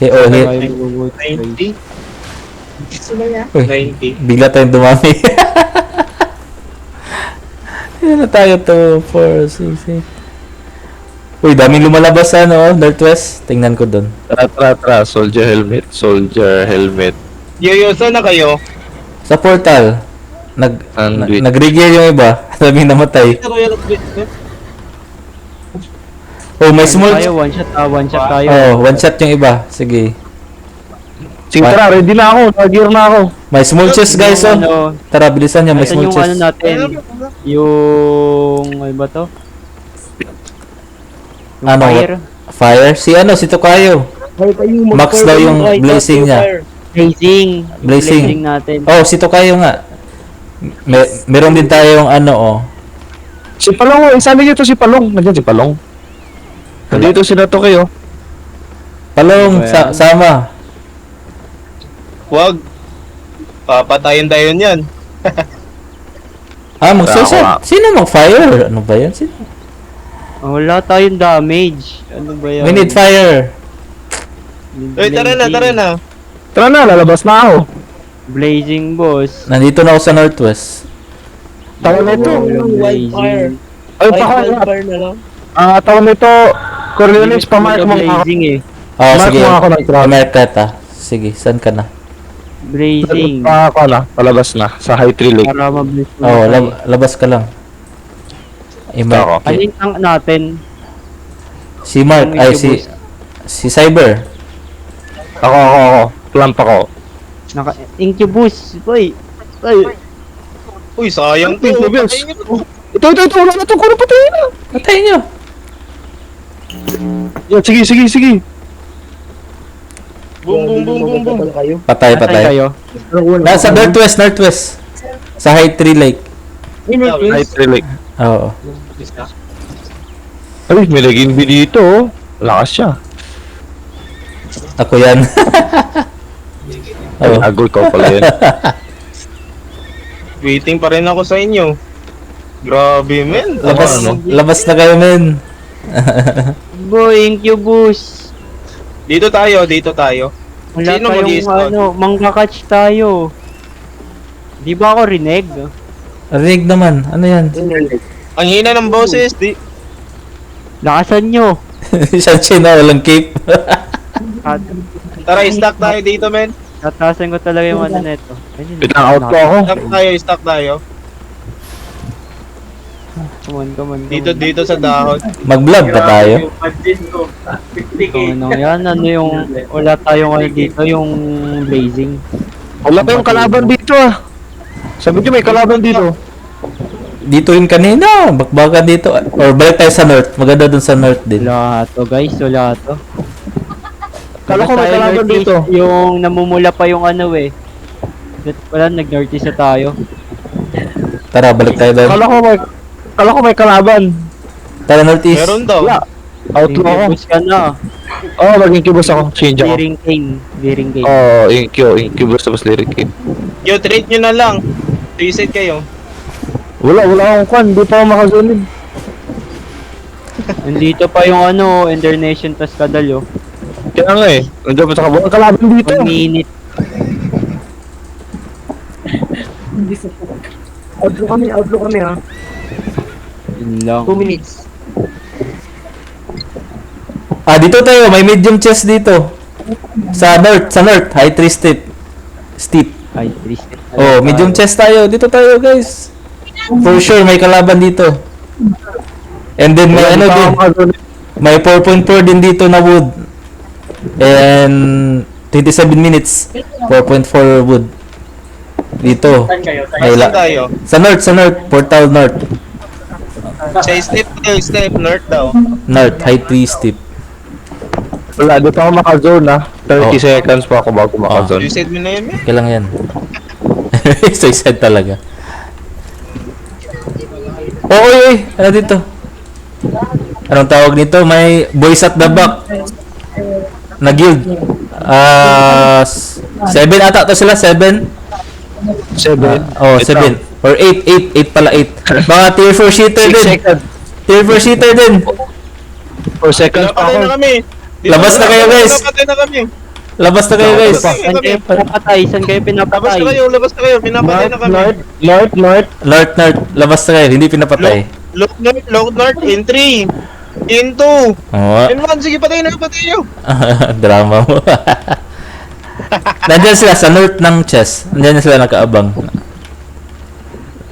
Oh, Kayo Gucci. 90? Uy, 90. bigla tayong dumami. Yan na tayo to 4, 6, 8. Uy, daming lumalabas sa Northwest. Tingnan ko doon. Tara. Soldier helmet. Yo, saan na kayo? Sa portal, Andit. nag-regear yung iba. Daming namatay. Oh, may small... Tayo, one shot tayo. Oh, one shot yung iba. Sige. Sige, tara. Ready na ako. Nag-gear na ako. May small chest guys, Yung oh. Tara, bilisan niya. May Asan small yung ano chest. natin? Yung... Ano ba to? Yung Ano, fire? Fire? Si Tokayo. Max daw yung blazing niya. Blazing. Blazing. Natin. Oh, si Tokayo nga. Meron din tayong Si Palong, isa niyo to si Palong. Nandiyan si Palong. Nandito sila to kayo. Palong, Ano ba yan? sama. Wag. Papatayin tayo niyan. Magsuset. Sino mag-fire? Ano ba yan? Wala tayong damage. Ano ba yan? We need fire. Uy, tara na. Tara na, lalabas na ako. Blazing boss. Nandito na ako sa Northwest. Tawag nito. Wildfire. Ay, pa Wildfire na lang. tawag nito. Coriolis, pamark mo ako. Blazing eh. Oh, Mark sige. mo ako ng truck. America ta. Sige, saan ka na? Blazing. Ako na, palabas na. Sa High Tree Lake. Para mabilis mo Oh, tayo. labas ka lang. Ako. Ano yung tank natin? Si Mark, Yung ay Incubus. si Cyber. Ako. Clamp ako. Incubus. Uy. Uy, sayang to. Patayin niyo. Ito. Wala na ito. Kuno patayin na. Patayin nyo. Yan, sige. Boom. Patay. kayo. Nasa Northwest. Sa High Tree Lake. High Tree Lake. Oo. Ay, may laging dito. Oh. Lakas siya. Ako yan. Ay, Oh. agol ko pala yun. Waiting pa rin ako sa inyo. Grabe, men. Labas na kayo, men. Boy, Incubus. Dito tayo. Wala Sino tayong mag-i-spawn? mangkakatch tayo. Di ba ako reneg? Rig naman. Ano yan? Ang hina ng boses. Lakasan nyo. Shanshi na, walang cape. Tara, stack tayo dito, men. Tatasan ko talaga yung ano neto. Pinang-out ko ako. Stack tayo. Come on. Dito sa dahon. Mag-vlog ba tayo? Ano yan? Ano yung... Wala tayong ano dito, yung blazing. Wala pa yung kalaban dito ah. Sabi niyo may kalaban dito. Dito yung kanina. Bakbakan dito. Or balik tayo sa North. Maganda dun sa North din. Wala to guys, wala to. Kala ko may Tayo kalaban northeast, dito. Yung namumula pa yung ano eh. Wala, nag-northeast na tayo. Tara, balik tayo doon. Kala ko may kalaban. Tara, Northeast. Meron daw. Wala. Outlaw ako. Incubus ka na. Oo, maging kibos ako. Change ako. Bearing cane. Oo, incubus tapos lyric kid. Yo, trade nyo na lang. Reset kayo. Wala akong kwan. Hindi pa ako makasunod. Andito pa yung ano, Ender Nation tas Kadal oh. Kaya nga eh. Nandiyan pa sa kabuang kalaban dito. 1 minute. Outlook kami ha. Yun lang. 2 minutes. Dito tayo. May medium chest dito. Sa North. High tree steep. Ay, triste. Oh, medium chest tayo. Dito tayo, guys. For sure, may kalaban dito. And then may ano din. May 4.4 din dito na wood. And 27 minutes. 4.4 wood. Dito. Saan tayo? Sa North. Portal North. Sa step north daw. North, high tree steep. Wala, dito ako makazone ah. 30 Oh. seconds pa ako bago makazone. Suicide mo na yun, man. Kailang yan. Suicide talaga. Oo, ano dito? Anong tawag nito? May boys at the back. Na guild. 7 ata to sila, 7? 7. Oh, 7. Or 8, 8 pala 8. Mga tier 4 shooter 6 din. seconds. Tier 4 shooter din. 4 seconds pa Pinapatay ako. na kami. Labas na kayo, guys. Pinapatay na kami. Labas na kayo, guys. Saan kayo pinapatay? Saan kayo Labas pinapatay? na kayo, labas na kayo. Pinapatay na kami. North. North, labas na kayo. Hindi pinapatay. Low north, in 3. In 2. Oo. In 1, sige, patay na, patay nyo. Drama mo. Nandiyan sila sa north ng chest. Nandiyan sila nakaabang.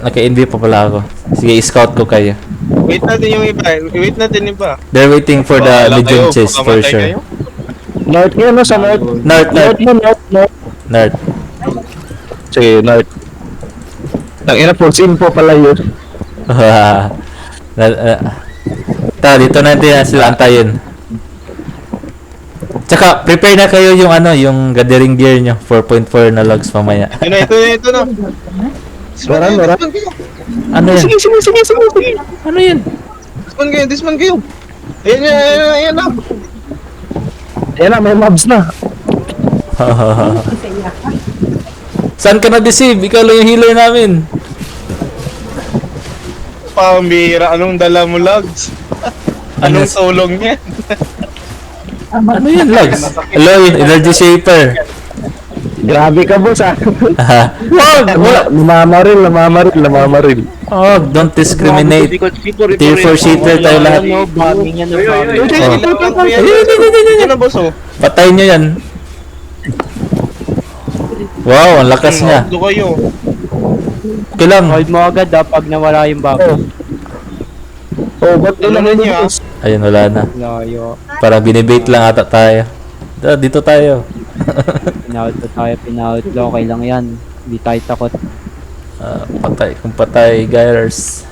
Naka-envy pa pala ako. Sige, scout ko kayo. Wait natin yung iba. Wait natin yung iba. They're waiting for the Bahala medium kayo, chest for makamatay sure. kayo. North yun, no? Sa north. North. North. Sige, north. Tangina, false info pala yun. Dito natin sila antayin. Tsaka, prepare na kayo yung yung gathering gear nyo. 4.4 na logs mamaya. Ito na. Meron. Ano yan? Sige. Ano yan? Disman kayo. Ayan na. Ayan na, may mobs na. Saan ka na-deceive? Ikaw lang yung healer namin. Pambira, anong dala mo, Logs? Anong tulong yan? Ano yan, logs? Hello, energy shaper. Grabe ka, boss, ah. Wag! Lamamaril. Oh, don't discriminate. Tier 4 shooter tayo lahat. Ano, bombing yan, bombing. Ito na, boss, oh. Patay nyo yan. Wow, ang lakas niya. Ito kayo. Okay lang. Hold mo agad pag nawala yung bomb. Oh, ba't Ano na niya? Ayun, wala na. Layo. Parang binibait lang ata tayo. Dito tayo. Pinaut na tayo, pinaut. Okay lang yan. Hindi tayo takot. Patay. Kung patay, guys.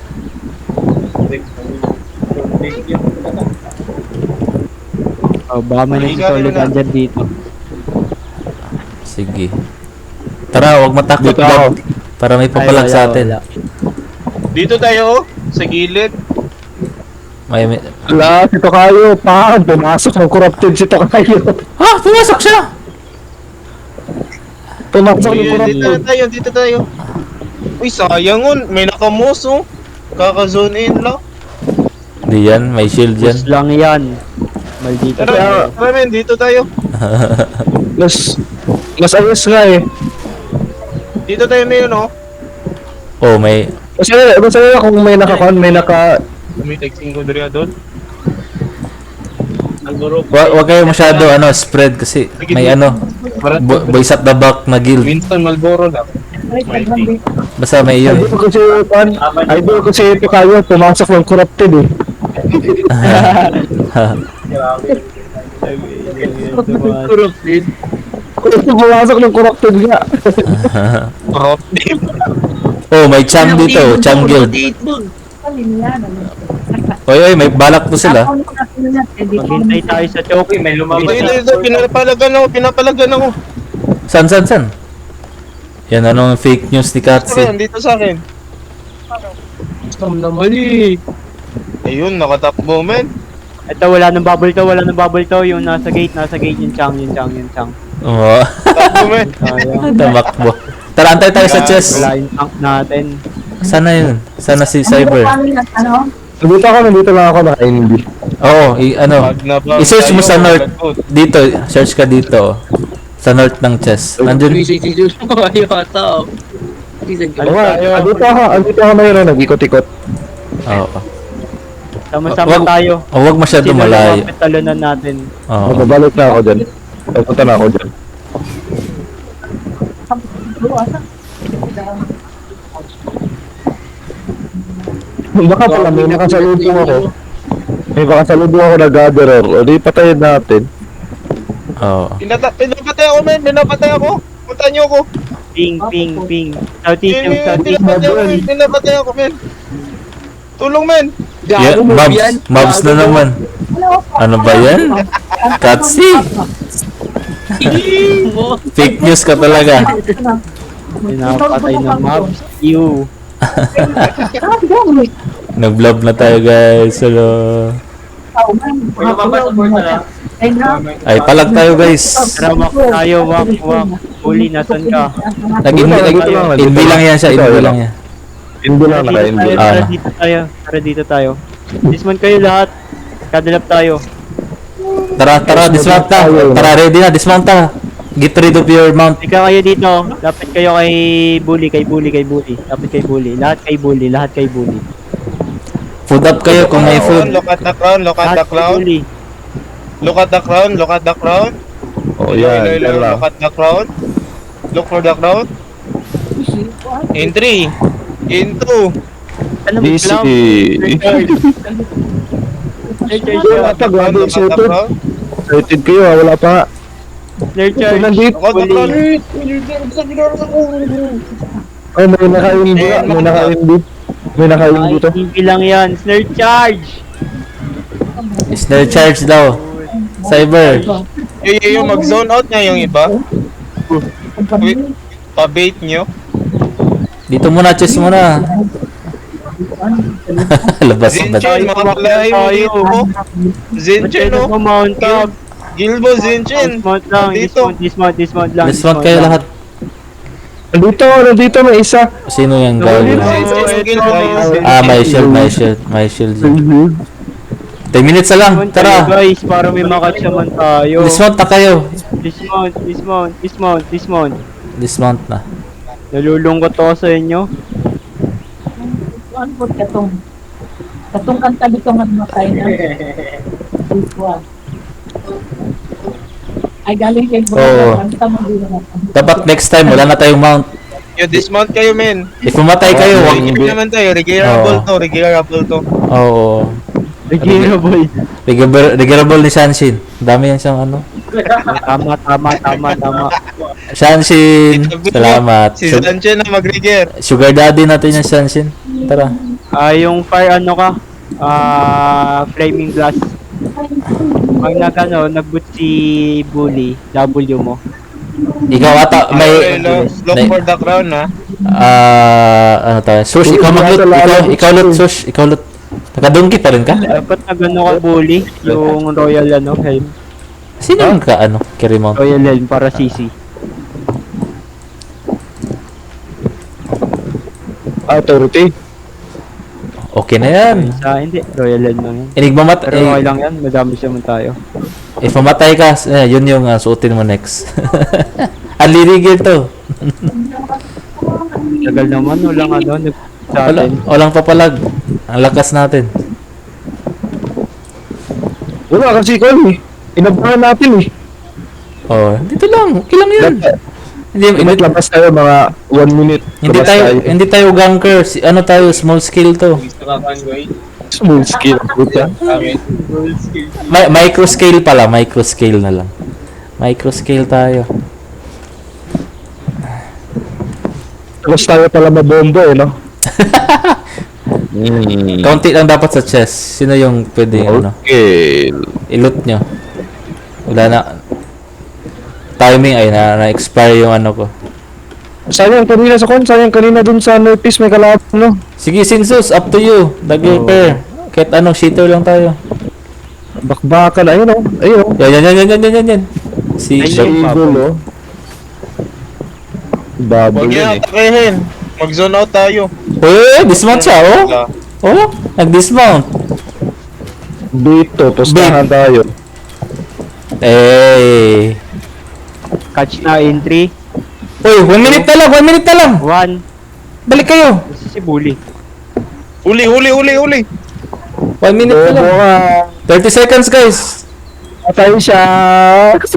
Baka may nagsusulitan dyan dito. Sige. Tara, huwag matakot. Dito ako. Bob. Para may papalag sa atin. Dito tayo, oh. Sa gilid. May... Wala, si Tokayo. Pumasok ng corrupted si Tokayo. Ah! Pumasok siya! Pumasok ng Dito corrupted. dito tayo. Uy, sayang nun. May nakamos, oh. Kaka-zone in lang. Hindi yan. May shield yan. Bus lang yan. Maldito Tara, tayo. men, dito tayo. Mas ayos nga eh. Dito tayo na yun, oh. Oh, may... Masaya kung may naka... May texting ko dito doon. Wag kayo masyado spread kasi may boys at the back na guild. Winston Malboro lang. Basta may yun. Idol ko si Tokayo. Pumasok ng corrupted eh. Corrupted. Pumasok ng corrupted nga. Oh, may Chang dito. Chang guild. Oy, may balak to sila. Maghintay tayo sa choke. May lumabas Dito, pinapalagan ako. San? Yan, anong fake news ni Katsi? Dito sa akin. Scam na mali. Ayun, nakatakbo, men. Ito, wala nang bubble to. Yung nasa gate, yung Chang. Oo. Takbo, men. Sayang. Tamakbo. Tara, antay tayo sa chest. Wala yung tank natin. Sana yun. Sana si Cyber. Nandito lang ako naka-NB. Oo, i-search mo sa north. Dito, search ka dito. Sa north ng chest. Nandun. Ayaw ata. Andito ako mayroon, nag-ikot-ikot. Oo. Sama-sama tayo. Huwag masyado Sino malayo. lumapit talunan natin? Oo. Magbabalik na ako dyan. Pupunta na ako dyan. Baka pala may nakasalubong ako. May nakasalubong ako na gatherer. O di patayin natin. Oo. Pinapatay ako, men. Pinapatay ako. Punta niyo ako. Ping. Southeast. Pinapatay ako, men. Tulong, men. Yeah, mobs na naman. Ano ba yan? Katsi! Fake news ka talaga. Pinapatay ng mobs. You. Nag-vlog na tayo guys. Hello. Ay, palag tayo guys. Tara, walk tayo, walk. Uli, nasan ka? Invi lang yan siya, invi lang yan. Hindi lang naka-hindi. Tara, dito tayo. Tara, dito tayo. Dismount kayo lahat. Kadalap tayo. Tara, dismount na. Tara, ready na, dismount na. Get rid of your mount. Ika kayo dito. Lapit kayo kay bully. Lapit kay bully. Lahat kay bully. Food up kayo kung may food. Look at the crown, look at the Lahat kay crown. bully. Look at the crown, look at the crown. Oh, yan. Yan lang. Look at the crown. Look for the crown. In 3, in 2. Ano mo, clown? Wala pa, grabe Look at the excited. crown. Excited kayo, wala pa. Snare charge. Nandito. Look at the crown. Oh, may naka-hindi. May naka-hindi dito. Ay, hindi lang yan. Snare charge. Snare charge daw. Cyber. Yung mag-zone out na yung iba. Pa-bait nyo. Dito muna, chess muna. Labas na. Zinchen, makakalahin mo dito mo. Zinchen, Pwede no? mo mount up. Gilbo, Zinchen. Dismount lang. Dito. Dismount lang. Dismount kayo lang. lahat. Nandito may isa. Sino yung gago? May shield. 10 minutes na lang. Dismount tayo, Tara. guys, para may makatsaman tayo. Dismount na kayo. Dismount. Dismount na. Nalulungkot ako sa inyo. Ano po katong? Katong kanta dito nga makay na. Ay galing kay Bro. Oo. Kanta mo dito na. Dapat next time, wala na tayong mount. Yo, dismount kayo, men. If mamatay kayo, wag... Regular naman tayo. Regularable to. Oo. Regirable. Regardable ni Shanshin. Dami yan siyang ano. Tama. Shanshin, salamat. Si Zanchen na mag-regear. Sugar daddy natin yung Shanshin. Tara. Yung fire ano ka? Flaming blast. Pag nag-boot si bully, W mo. Ikaw ata, may... Look for the crown, ha? ano tayo? Sush, ikaw mag-loot. Ikaw loot, Sush. Ikaw loot. Nakadungki pa rin ka? Dapat nag-ano ka bully, yung royal helm. Sino yung ka, carry mount? Royal helm para CC. Authority. Okay na yan. Hindi, royal helm lang yan. Pero okay lang yan, madami siya man tayo. If mamatay ka, yun yung suotin mo next. Unlirigil to. Tagal naman, walang sa atin. Walang papalag. Ang lakas natin. Wala kasi ko eh. Inabahan natin eh. Oh, dito lang. Okay lang yun. Hindi Labas tayo mga 1 minute. Labas hindi tayo ganker. Ano tayo, small scale to. Small skill. Puta. Micro scale pala, micro scale na lang. Micro scale tayo. Labas tayo pala mabombo eh, no? Kaunti lang dapat sa chest. Sino yung pwede Okay. i-loot nyo? Wala na. Timing ay na-expire yung ko. Sayang kanina sa kon, sayang kanina dun sa Northeast may kalaban, no? Sige, Sinsus, up to you. Dagger pair. Kahit anong cheater lang tayo. Bakbakan, ayun oh. Ayun. Yan. Si Sa Eagle, oh. Bubble Huwag niya yun eh. atakehin. Mag-zone out tayo. dismount siya, oh. Oh, nag-dismount. Dito, pustahan tayo. Eh. Catch na in 3, Uy, 1 minute na lang. 1. Balik kayo. Si bully. Uli. 1 minute na lang. Bobo ka. 30 seconds, guys. Patay siya. 30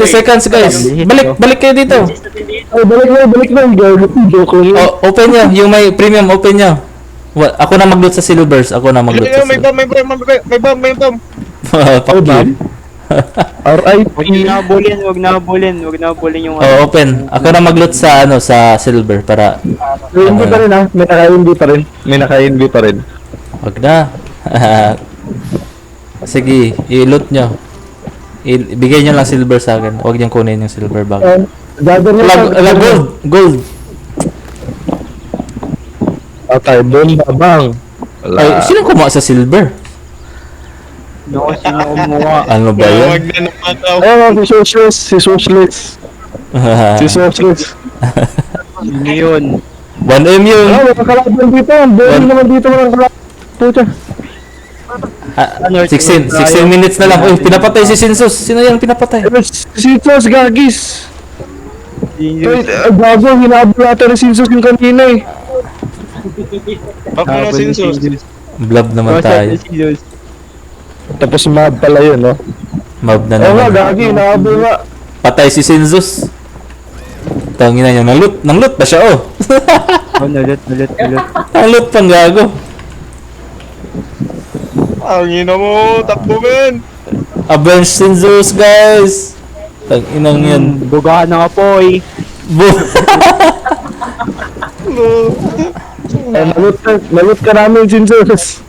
seconds, guys. Balik kayo dito. Ay, balik na. Joke lang. Oh, open nyo. Yung may premium, open nyo. Ako na mag-loot sa silvers. Ako na mag-loot sa May silvers. bomb. Fuck you. R.I.P. Huwag na habulin yung Open. Ako na mag-loot sa sa silver para Hindi pa rin ha. May naka-NB pa rin. wag na. Sige, i-loot nyo. Ibigay nyo lang silver sa akin. Huwag niyong kunin yung silver bag. Gather nyo Gold! Gold! Patay, doon babang. Ay, sino kumuha sa silver? Ano kasi na kumuha? Ano ba Huwag yan? na napataw. Ayun, si Socialist. Si Socialist. Si Socialist. Sino yun? 1M yun! Ah, walang kalaban dito. Doon naman dito walang kalaban. Pucha. 16 minutes na lang. Uy, pinapatay si Sinsus. Sino yung pinapatay? Si Tos, gagis. Ay, gago, hinabol natin ni Sinsos yung kanina eh. Back mo na Sinsos. Blob naman tayo. Tapos mab pala yun, no? Mob na Oo nga, naman. gagi, hinabol nga. Patay si Sinsus. Tangina niya. Nangloot ba siya, oh? Oh, nalut. Nangloot pang gago. Ang ina mo, takbo men. Avenge Sinsus, guys! Tanginang yan. Bugahan ng apoy. Eh, nalut ka namin, Sinsos.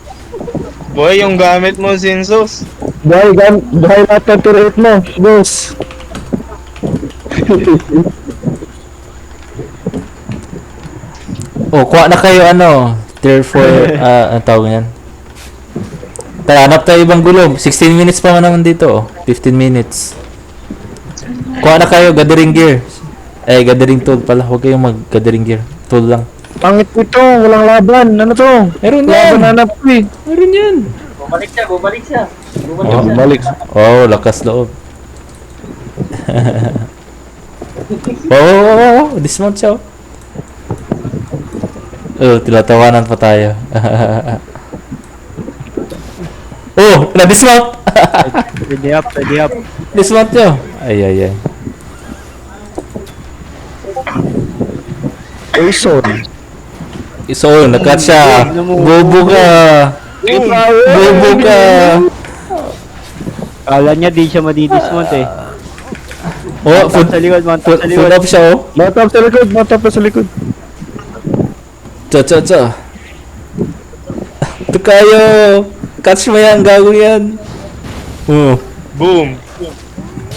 Boy, yung gamit mo Sinsos. Dahil lahat ng turret mo, boss. Oh, kuha na kayo ano, tier 4, ang tawag niyan. Tara, hanap tayo ibang gulong. 16 minutes pa naman dito, oh. 15 minutes. Kuha na kayo, gathering gear. Gathering tool pala. Huwag kayong mag-gathering gear. Tool lang. Pangit ito, walang laban. Ano to? Meron yan! Laban hanap ko eh. Meron yan! Oh, balik. Oh, lakas loob. Oh, dismount siya, oh. Oh, tilatawanan pa tayo. Oh, na-dismount! Ready up. Dismount nyo. Ay. Uy, sorry. So, nakat siya. Bobo ka. Bobo ka. Kala niya di siya madidismount eh. Oh, Mount sa likod. food up siya, oh. Matap sa likod. Cha. Ito kayo. Catch mo yan, gago yan. Oh. Boom.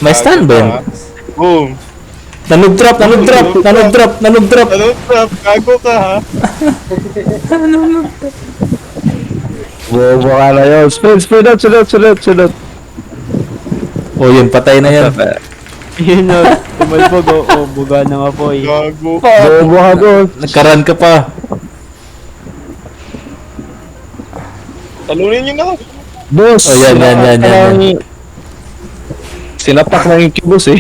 May stand ba yan? Boom. Nanug-drop. Ano trap? Gago ka ha? Bobo ka na yun. Speed up. Oh, yun, patay na yan. Yun o. Tumalbog o. Buga ng apoy. Gago. Bobo ka, boss. Nagkaran ka pa. Talunin nyo na. Boss. Oh, yan. Sinapak na yung kibos eh.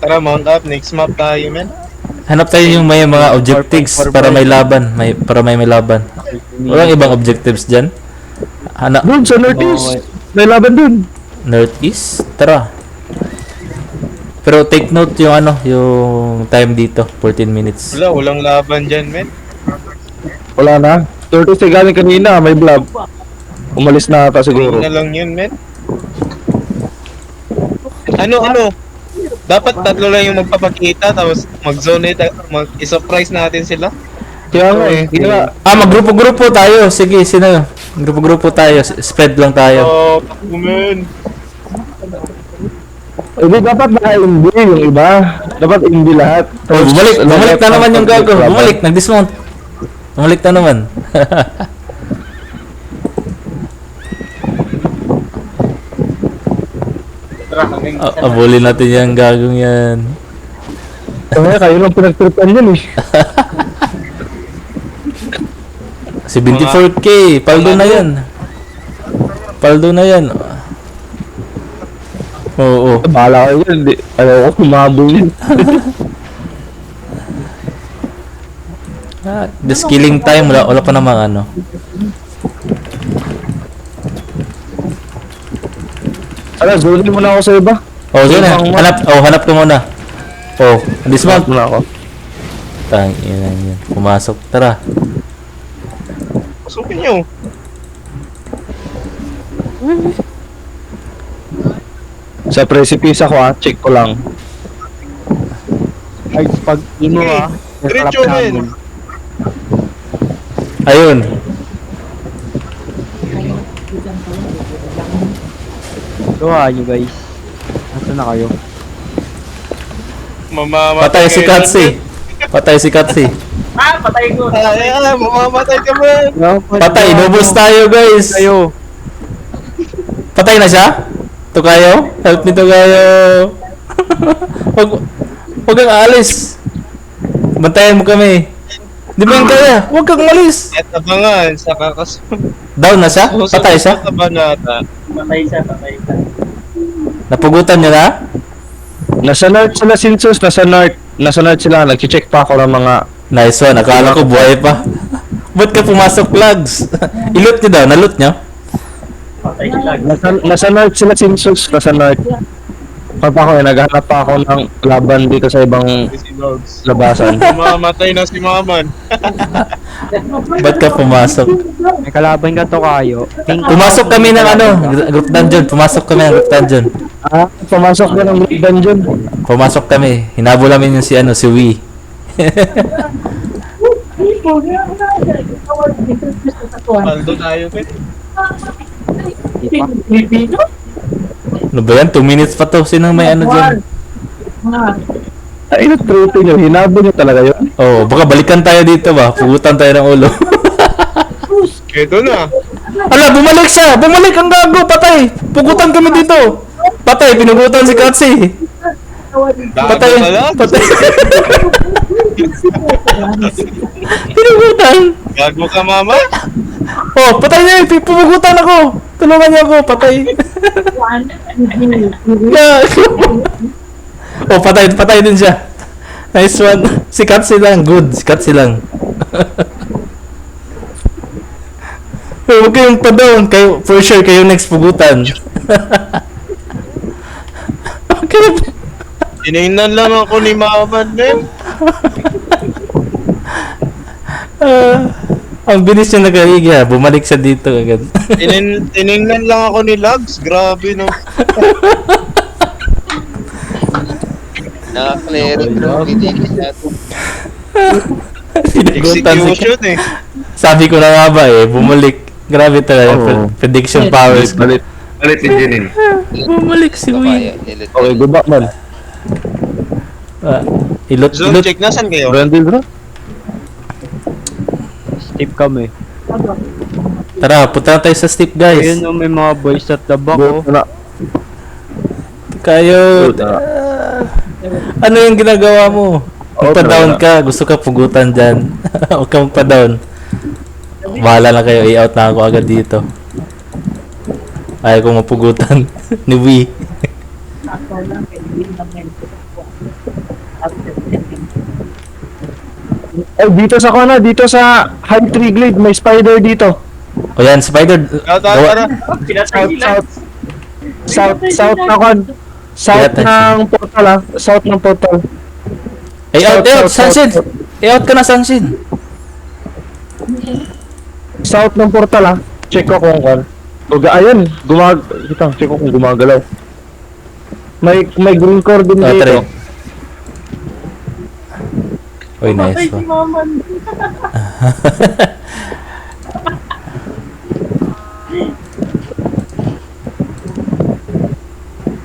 Tara, mount up. Next map tayo, men. Hanap tayo yung may mga objectives para may laban. Para may laban. Walang ibang objectives dyan. Hanap Doon sa Northeast. May laban dun. Northeast? Tara. Pero take note yung ano, yung time dito. 14 minutes. Walang laban dyan, men. Wala na. 30 galing kanina, may blob. Umalis na ata siguro. Na lang yun, men. Ano? Dapat tatlo lang yung magpapakita, tapos mag-zone it, i-surprise natin sila. Kaya nga eh. Kaya, Maggrupo-grupo tayo. Sige, sino? Grupo-grupo tayo. Spread lang tayo. Oh, takbo, men. hindi dapat naka-MB yung iba. Dapat MB lahat. Oh, bumalik na naman yung gago. Bumalik, nag-dismount. Bumalik na naman. Abulin natin yung gagong yan. Kaya kayo lang pinagtripan yun eh. 74k, paldo na yan. Oo. Bahala kayo yun. Ayaw ko kumabol yun. Just killing time, wala pa namang ano. Ala, zunin mo na ako sa iba. Oh, sige na. Hanap ko muna. Oh, dismount. Muna ako. Tangina yan. Pumasok. Tara. Pasukin nyo. Sa precipice ako check ko lang. Ay, pag ino Diretso, men. Ayun. Gawa nyo guys. Nasaan na kayo? Patay si Katsi. Patay si Katsi. Mamamatay ka ba? Patay, inubos tayo guys. Kayo. Patay na siya? Tukayo? Help me Tukayo. Huwag kang aalis. Bantayan mo kami. Di ba yung kaya? Huwag kang umalis. At abangan sa kakasunod. Down na siya? Patay siya? Sa banata. Napugutan niya na? Nasa north sila, Sinsus. Nasa north sila. Nag-check pa ako ng mga... Nice one. Akala ko buhay pa. Ba't ka pumasok, Plugs? Iloot niyo daw. Naloot niyo? Nasa north sila, Sinsus. Nasa north. Naghanap pa ako ng laban dito sa ibang Si Dogs. labasan. Mamamatay na si Maman. Ba't ka pumasok? May kalaban ka to kayo. Pumasok kami ng ano, group dungeon. Pumasok kami ng group dungeon. Pumasok ka ng dungeon. Pumasok kami. Hinabol namin yung si ano, si Wee. Paldo tayo, Pet. Ano ba yan? 2 minutes pa to. Sino may ano dyan? Ay, truto nyo. Hinabo nyo talaga yun. Oh, baka balikan tayo dito ba? Pugutan tayo ng ulo. Ito na. Ala, bumalik siya! Bumalik ang gago! Patay! Pugutan kami dito! Patay! Pinugutan si Katsi! Patay! Bago ka lang. Patay! Pinugutan! Gago ka, Mama. Oh, patay niya! Pumugutan ako! Tulungan niyo ako! Patay! Gago! Oh, patay! Patay din siya! Nice one! Si Katsi lang! Good! Si Katsi lang! Huwag kayong pa-down. Kayo, for sure, kayo next pugutan. Okay. Tinignan lang ako ni Maman, men. Ang bilis niya nag-aigya. Bumalik siya dito agad. Tinignan lang ako ni Lugs. Grabe, no. Naka-clear. Pinagutan si Execution, eh. Sabi ko na nga ba eh, bumalik. Grabe talaga. Oo. Prediction powers. Balit engineering. Bumalik si Wee. Okay, good luck man. Ilot, Zone ilot. check, nasan kayo? Brandil bro? Steve kami. Tara, punta na tayo sa steep guys. Ayun oh, may mga boys at the back Go oh. na. Kayo. Good na. Ano yung ginagawa mo? Magpa-down tara. ka. Gusto ka pugutan dyan. Huwag ka magpa-down. Bahala na kayo. I-out na ako agad dito. Ayaw ko mapugutan. Ni Wee. Ay, dito sa kona, dito sa High Tree Glade, may spider dito. O yan, spider. Tara. South na kon. South Pinatay ng portal ah. South ng portal. I-out, i-out. South, Sunshine. south. I-out ka na, Sunshine. South ng portal ah. Check ko kung kon. Ayun, check ko kung gumagalaw. May green core din Oh, dito. try. Uy, nice one.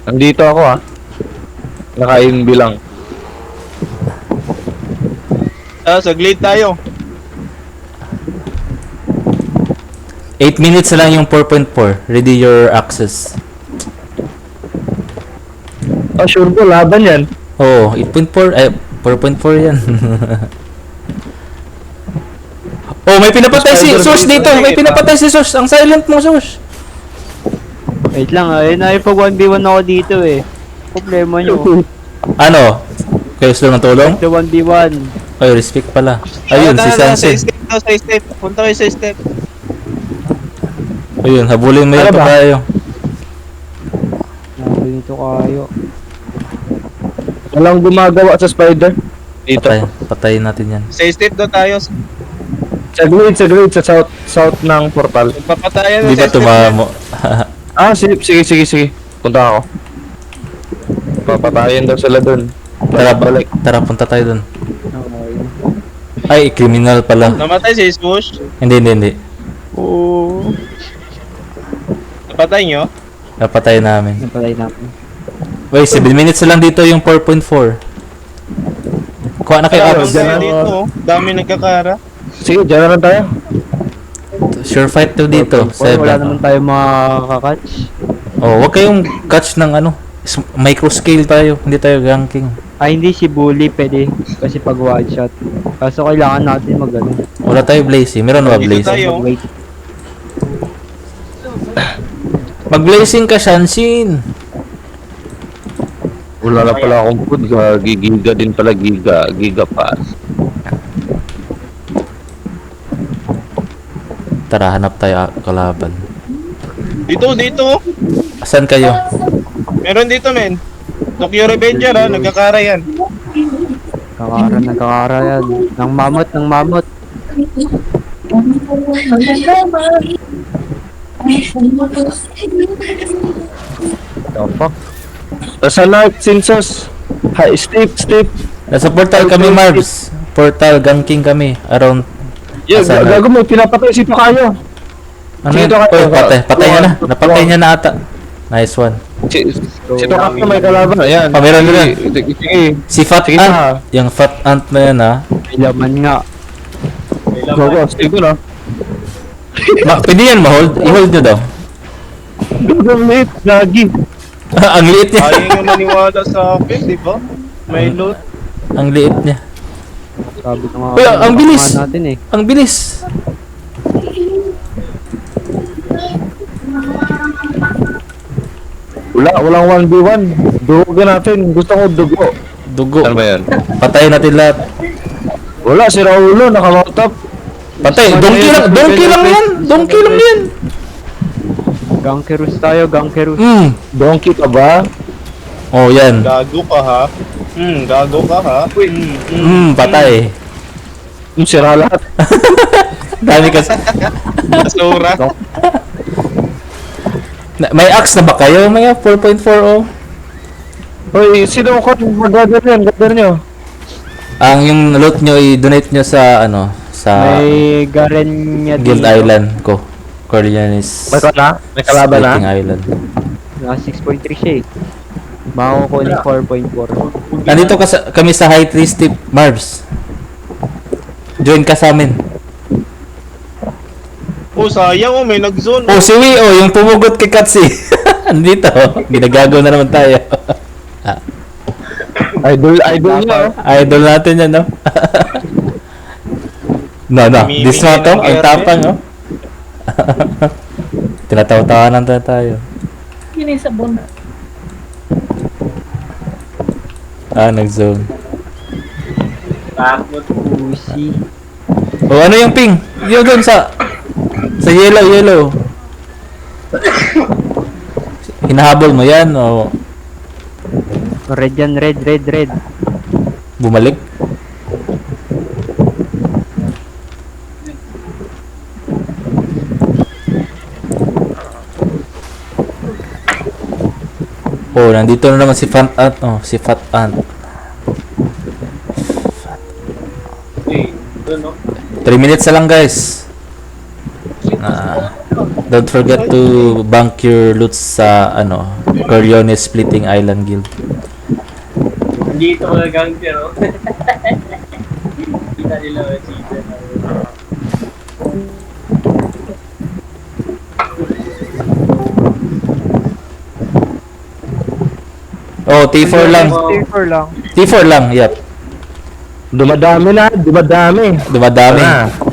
Nandito ako ah. Nakain bilang. Sa glade tayo. 8 minutes na lang yung 4.4. Ready your access. Ah, sure po, laban yan. Oo, 8.4. Ay, 4.4 yan. Oh, may pinapatay si Source dito. May pinapatay si Source. Ang silent mo, Source. Wait lang ah, ayun ay pag 1v1 ako dito eh. Problema nyo. Ano? Kayo gusto ng tulong? Ito 1v1. Ay, respect pala. Ayun, si Sa Sunset. step. Sa step. Punta kayo sa step. Ayun, habulin mo Ano yung ba? tayo. Grabe nito kayo. Walang gumagawa sa spider. Dito. Patayin natin yan. Sa step daw tayo. Sa glade, sa south ng portal. Papatayan Di ba tumamo? Ah, sige. Punta ako. Papatayin daw sila dun. Tara, Balik. tara, punta tayo dun. Okay. Ay, criminal pala. Namatay si Smush. Hindi. Oo. Napatay nyo? Napatay namin. Napalay natin. Wait, 7 minutes na lang dito yung 4.4. Kuha na kayo Kaya ops. tayo dito. Dami nagkakara. Sige, dyan na lang tayo. Sure fight to dito. Wala 7. naman tayo makakatch. Oh, wag kayong catch ng ano. Micro scale tayo. Hindi tayo ganking. Ay, hindi si Bully pwede. Kasi pag one shot. Kaso kailangan natin mag-ano. Wala tayo blazing. Meron ba Dito blazing? tayo. Mag-wait. Mag-blazing ka, Shanshin. Wala na pala akong food. Giga din pala, giga pa. Tara, hanap tayo kalaban. Dito. Asan kayo? Meron dito, men. Tokyo Revenger, ha. Nagkakara yan. Nagkakara yan. Ng mamot. The fuck? Nasa light, Sinsos. Hi, Steve. Nasa portal kami, Marbs. Portal, ganking kami. Around... Yeah, Nasa light. gago mo, pinapatay si Tokayo. Ano Sige, yan? Tokayo. Oy, patay niya na. Tuwa. Napatay niya na ata. Nice one. Si Tokayo may kalaban. Ayan. Oh, meron. Sige. Si Fat Sige Ant. na. Yung Fat Ant na yan, ha. May laman nga. Gago, Steve ko na. Pwede yan ma-hold. I-hold nyo daw. Gago, late. Gagi. Ang liit niya. Ayaw nga maniwala sa akin, di ba? May loot. Ang liit niya. Sabi ko nga. Uy, ang bilis. Natin eh. Ang bilis. Walang 1v1. Dugo natin. Gusto ko dugo. Dugo. Ano ba yan? Patayin natin lahat. Wala, si Raulo. Nakamount up. Patay. Donkey lang yan. Donkey lang yan. Gankerus tayo, Gankerus. Donkey ka ba? Oh, yan. Gago ka, ha? Gago ka, ha? Patay. Sira lahat. Dami kasi. Basura. May axe na ba kayo? May 4.4 oh. Hoy, sino ko mag-gather yan? Gather nyo. Ang yung loot nyo i-donate nyo sa ano, sa May Garen niya Guild Island ko. Coriolis May na? May kalaban na? Splitting Island. Naka 6.3 siya eh. Makukuha ng 4.4. Nandito kami sa High Tree Steep, Marbs. Join ka sa amin. Oh, sayang, oh. May nag-zone. Oh, si Wii, oh, yung pumugot kay Katsi. Andito, oh. Ginagago na naman tayo. Idol nyo. Idol natin yan, no? No. This one to, ang tapang, oh. Tinatawa-tawanan tayo. Yun yung sabon. Nag-zone. Pussy. Oh, ano yung ping? Yung doon sa yellow. Hinahabol mo yan, o Red yan, red. bumalik? Oh, nandito na naman si Fat Ant. Oh, si Fat Ant. 3 minutes na lang, guys. Don't forget to bank your loot sa ano, Coriolis Splitting Island Guild. Dito ko nagang pero. Kita nila ba cheater. Oh, T4 lang. T4 lang, yep. Dumadami. Dumadami.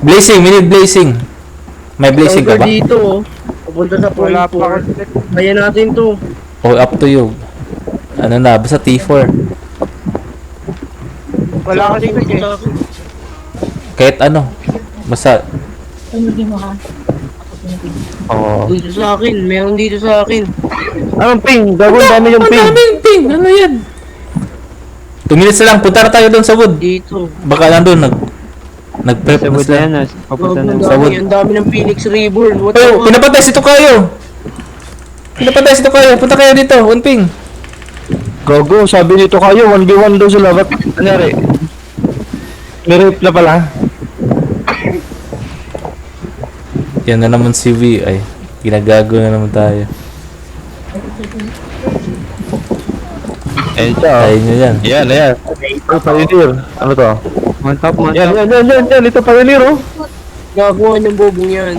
Blazing, we need blazing. May blazing ka ba? Dito, oh. Pupunta sa point 4. Kaya natin to. Oh, up to you. Ano na, basta T4. Wala kasi dito. Kahit ano. Basta, Tumigin mo ha. Oo. Dito sa akin, meron dito sa akin. Anong ping? Gago, dami yung ang ping. daming ping. Ano yan? 2 minutes na lang, punta na tayo doon sa wood. Dito. Baka nandun, nag-prep Sa na wood na sila. yan, papunta na. Sa wood. Ang dami ng Phoenix Reborn. What Oh, the pinapatay si Tokayo. Punta kayo dito, one ping. Gago, sabi nito kayo, 1v1 daw sila. Ba't nangyari? May rape na pala. Yan na naman si V. Ay, ginagago na naman tayo. Ayun siya. Tayo nyo yan. Yan, yan. Oh, Pioneer. Ano to? Mantap, Yan, mantap. yan. Ito Pioneer, oh. Gagawa ng bobong yan.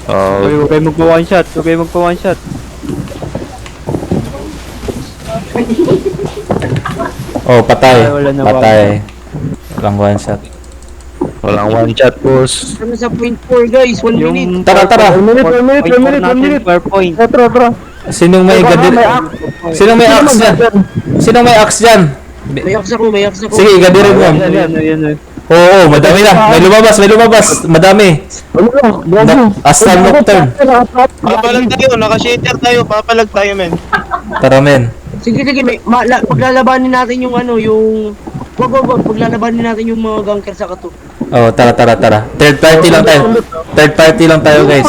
Oh, Uy, huwag kayo magpa-one shot. Huwag kayo magpa-one shot. Oh, patay. Ay, wala na Patay. Walang one shot. walang one shot, boss. Ano sa point 4 guys? 1 minute. Tara, tara. 1 minute, 1 minute, 1 minute, 1 minute. Per point. Tara. Sinong may gadir... Sinong may axe dyan? Sinong may axe dyan? May axe ako. Sige, gadirin mo. Yan, yan, yan, yan. Oo, madami na. May lumabas. Madami. Gago. Aslan Nocturne. Papalag tayo, naka-shader tayo, papalag tayo, men. Tara, men. Sige, paglalabanin natin yung ano, yung... Wag, paglalabanin natin yung mga ganker sa kato. Oh, tara. Third party lang tayo, guys.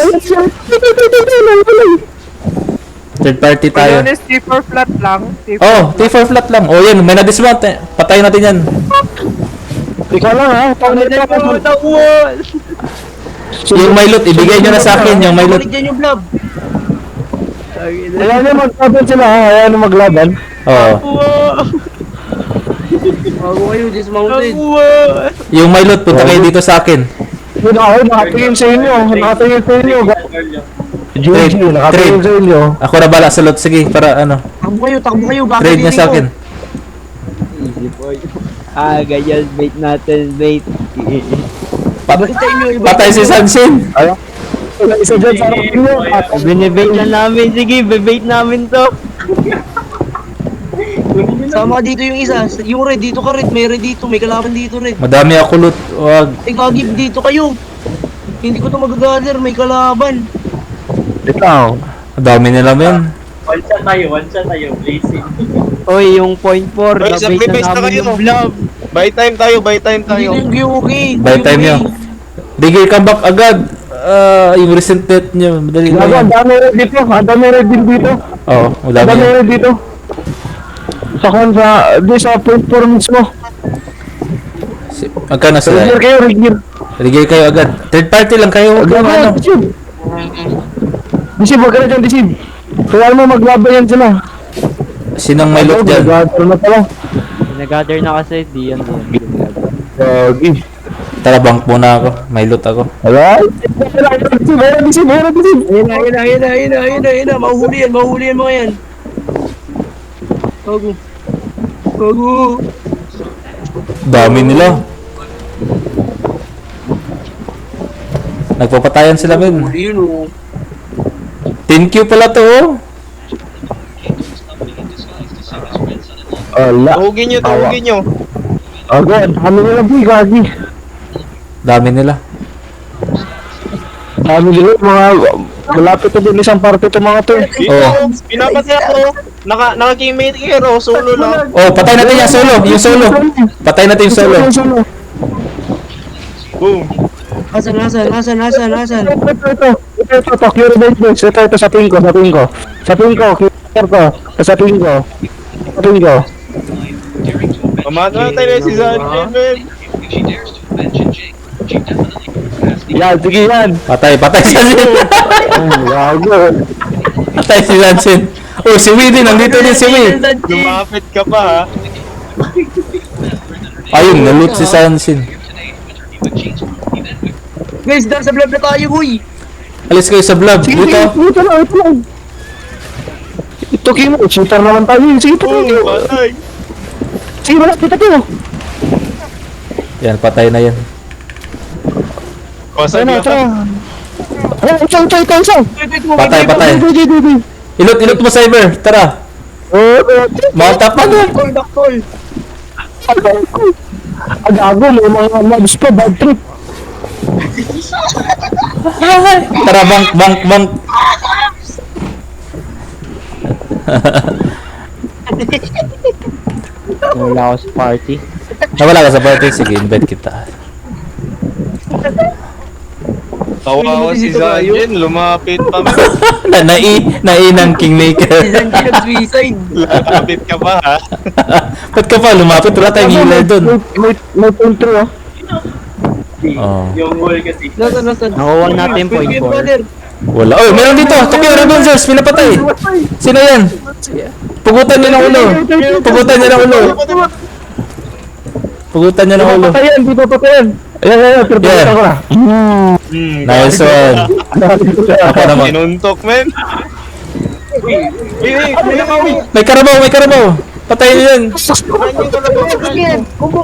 Third party tayo. T4 flat lang. Oh, T4 flat lang. Oh, yan. May na-dismount. Patayin natin yan. Ikaw lang, ha? Yung may loot, ibigay nyo na sa akin. Yung may loot. Balik dyan yung blob. Ayan na maglaban sila, ha? Ayan na maglaban. Oo. Bago kayo, dismounted. Yung may loot, punta kayo dito sa akin. Yun ako, nakatingin sa inyo. GG, nakatingin sa inyo. Ako na bala sa loot. Sige, para ano. Takbo kayo. Trade niya sa akin. Easy boy. Ganyan. Bait natin, bait. Baliktay nyo, Patay si Sansin. Ayan. Isa dyan sa akin nyo. Binibait na namin. Sige, bibait namin to. Sama ka dito yung isa. Yung red, dito ka red. May red dito, may kalaban dito red. Madami ako loot. Wag. Gagib dito kayo. Hindi ko to magagather, may kalaban. Ikaw. Madami nila, men. One shot tayo, blazing. Oy, yung point 4. Oy, sacrifice na kayo. Buy time tayo. Hindi yung Gyuki. Buy time nyo. Digay ka back agad. Yung recent death nyo. Madali Gago, na yan. ang dami red dito. Ang dami red din dito. Oo, Ang madami dami yan. red dito. Sa point 4 mismo. Magkano sila? Rigir. Digay kayo agad. Third party lang kayo. Huwag yung ano. Disib, wag ka na dyan, Disib. Kaya mo maglaban yan sila. Sinong may loot dyan? Gago na pala. Nag-gather na kasi. Di yan. Gagi. Tara, bank muna ako. May loot ako. Alright. Disib. Ayun na. Mahuhuli yan mga yan. Gago. Dami nila. Nagpapatayan sila, men. Yun o. 10Q pala to, oh. Ala. Tuhugin nyo. Gago, ang dami nila, boy. Gagi. Dami nila. Dami nila, mga... Malapit na din isang party to mga to. Dito, pinapatay ako. Naka-teammate hero, solo lang. Oh, patay natin yung solo. Yung solo. Patay natin yung solo. Boom. Asan? Ito, Cure Bait Boys. Ito, sa ping ko. Pamata na tayo si Sanjay, men. Yan, sige yan. Patay si Sansin. Gago. Patay si Sansin. Oh, si Wee din. Nandito din si Wee. Lumapit ka pa, ha. Ayun, naloot si Sansin. Guys, dahil sa blob na tayo, boy. Alis kayo sa vlog. Sige, Dito. ito lang. Ito, Kimo. Shooter naman tayo. Sige, ito. Boom, patay. Sige, wala. Kita to. Yan, patay na yan. Pasag Ito. yan. Ito. Patay. Ilot mo, Cyber. Tara. Mga tapat na. Dakol. Gago, may mga mobs pa. Bad trip. Tara, bank. Wala ako sa party. Nawala ka sa party. Sige, invite kita. Tawa ko si Sanjay, lumapit pa. Nainang Kingmaker. Si Sanji nag-suicide. Lumapit ka pa, ha. Ba't ka pa lumapit? Wala tayong healer dun. May point 3, oh. Oh. Yung wall kasi. Nasaan? Nakuha natin point Sige, 4. brother. Wala. Oh, meron dito. Tokyo Revengers. Pinapatay. Sino yan? Pugutan niyo ng ulo. Pugutan niyo ng ulo. Pugutan niyo ng ulo. Patayan, di pa patayan. Ayan, ayan, pinapalitan ko na. Nice one. Ako naman. Sinuntok, men. May karabaw, may karabaw. Patayin niyo yan. Sige, kubo.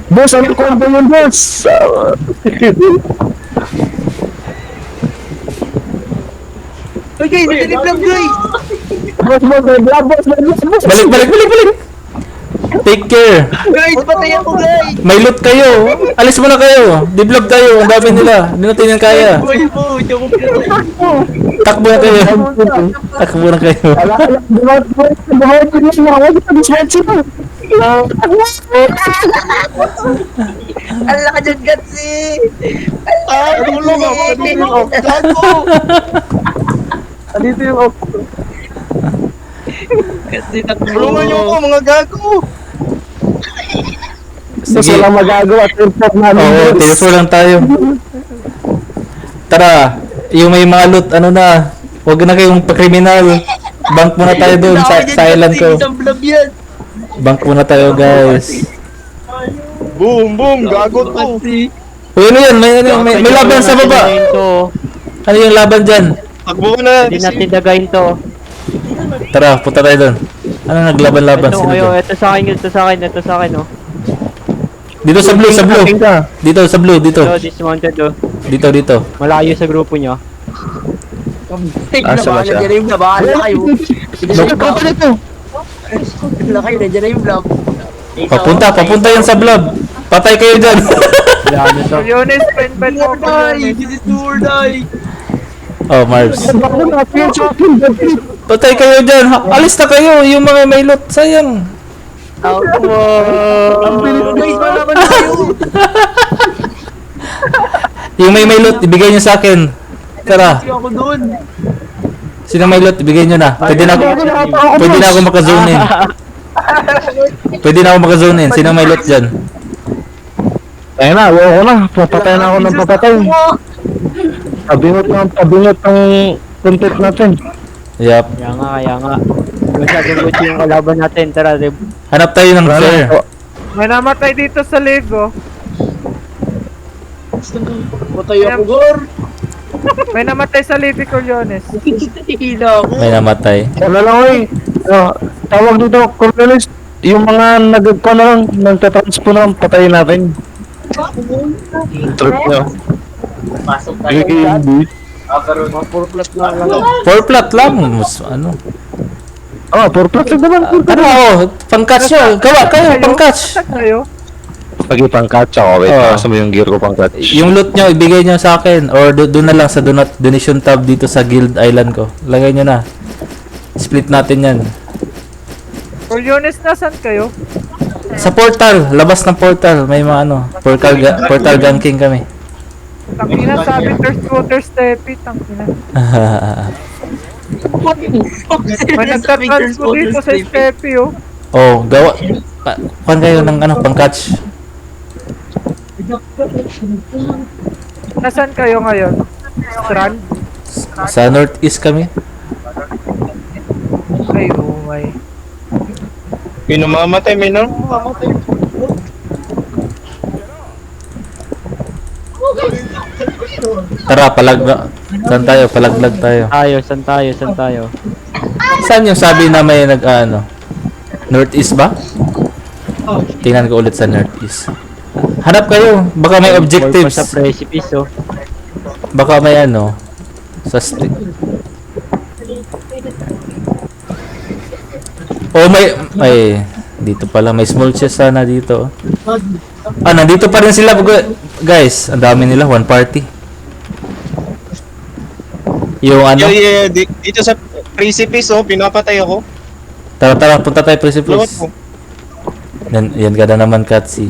Boss, ano combo yun, boss? Okay, nililip lang, guys. Boss, may blood, boss. Balik, balik, balik, balik. Take care. Guys, patayan ko, guys. May loot kayo. Alis mo na kayo. Deblog tayo. Ang dami nila. Hindi natin yan kaya. Boy, hindi ako pinatay. Takbo na kayo. Takbo na kayo. Ala ka dyan, Gatsi. Tulong ako. Dito yung off. Gatsi, takbo. Tulungan niyo ako, mga gago. Boss, Sige. walang magagawa. Timpok namin. Oo, boss. telephone lang tayo. Tara. Yung may mga loot, ano na. Huwag na kayong pakriminal. Bank muna tayo doon sa island ko. Isang blab yan. Bank muna tayo, guys. Boom, boom, gago to. Uy, ano yan? May laban sa baba. Ano yung laban dyan? Takbo ka na. Hindi natin dagayin to. Tara, punta tayo doon. Ano naglaban-laban? Ito Sino kayo, doon? ito sa akin, ito sa akin, ito sa akin, oh. Dito sa blue, sa blue. Dito sa blue, dito. Ito, dismounted, oh. Dito, dito. Malayo sa grupo nyo. Asa ba siya? Nandiyan na yung blab. Bahala kayo. Nope. Bahala kayo, nandiyan na yung blab. Papunta yan sa blob. Patay kayo dyan. Wala na to. This is do or die. Oh, Mars. Patay kayo dyan. Alis na kayo. Yung mga may loot. Sayang. Guys, malaban tayo. Yung may loot, ibigay nyo sa akin. Tara. Kasi ako doon. Sino may loot, ibigay nyo na. Pwede na ako maka-zone in. Pwede na ako maka-zone in. Sino may loot dyan? Ayun na, ako na. Papatay na ako ng papatay. Pabingot ng content natin. Yup. Kaya nga. Masyadong buti yung kalaban natin. Tara, Reb. Hanap tayo ng fair. May namatay dito sa Lego. Patay ako, Gor. May namatay sa Libby Corleones. Hila ako. May namatay. Wala lang eh. Tawag dito, Cornelis. Yung mga nagtatranspo na patayin natin. Trip nyo. Pasok tayo. Pero 4 plat lang. Mas, ano. Oh, purpose naman. Ano, pang-catch nyo. Gawa kayo, pang-catch. Saan kayo? Pagi pang catch ako. Wait, Oh. nasa mo yung gear ko pang catch. Yung loot nyo, ibigay nyo sa akin. Or doon na lang sa donation tab dito sa Guild Island ko. Lagay nyo na. Split natin yan. Corleones na, saan kayo? Sa portal, labas ng portal. May mga ano, portal ganking kami. Tangina, sabi water steppy. Tangina. May nagtatranspo dito sa steppy, oh. Oh, gawa. Kuhan kayo ng ano, pang-catch. Nasaan kayo ngayon? Strand? Sa northeast kami. Ay, oh my. Pinamamatay, men, no? Tara, saan tayo? Palaglag tayo. Saan tayo? Saan yung sabi na may nag-ano? Northeast ba? Tingnan ko ulit sa northeast. Hanap kayo. Baka may objectives. Sa precipice, oh. Baka may ano. Sa Oh, may dito pala. May small chest sana dito. Ah, nandito pa rin sila. Guys, ang dami nila. One party. Yung ano. Yeah. Dito sa precipice, oh, pinapatay ako. Tara, punta tayo Lawat precipice. mo. Yan ka na naman, Katsi.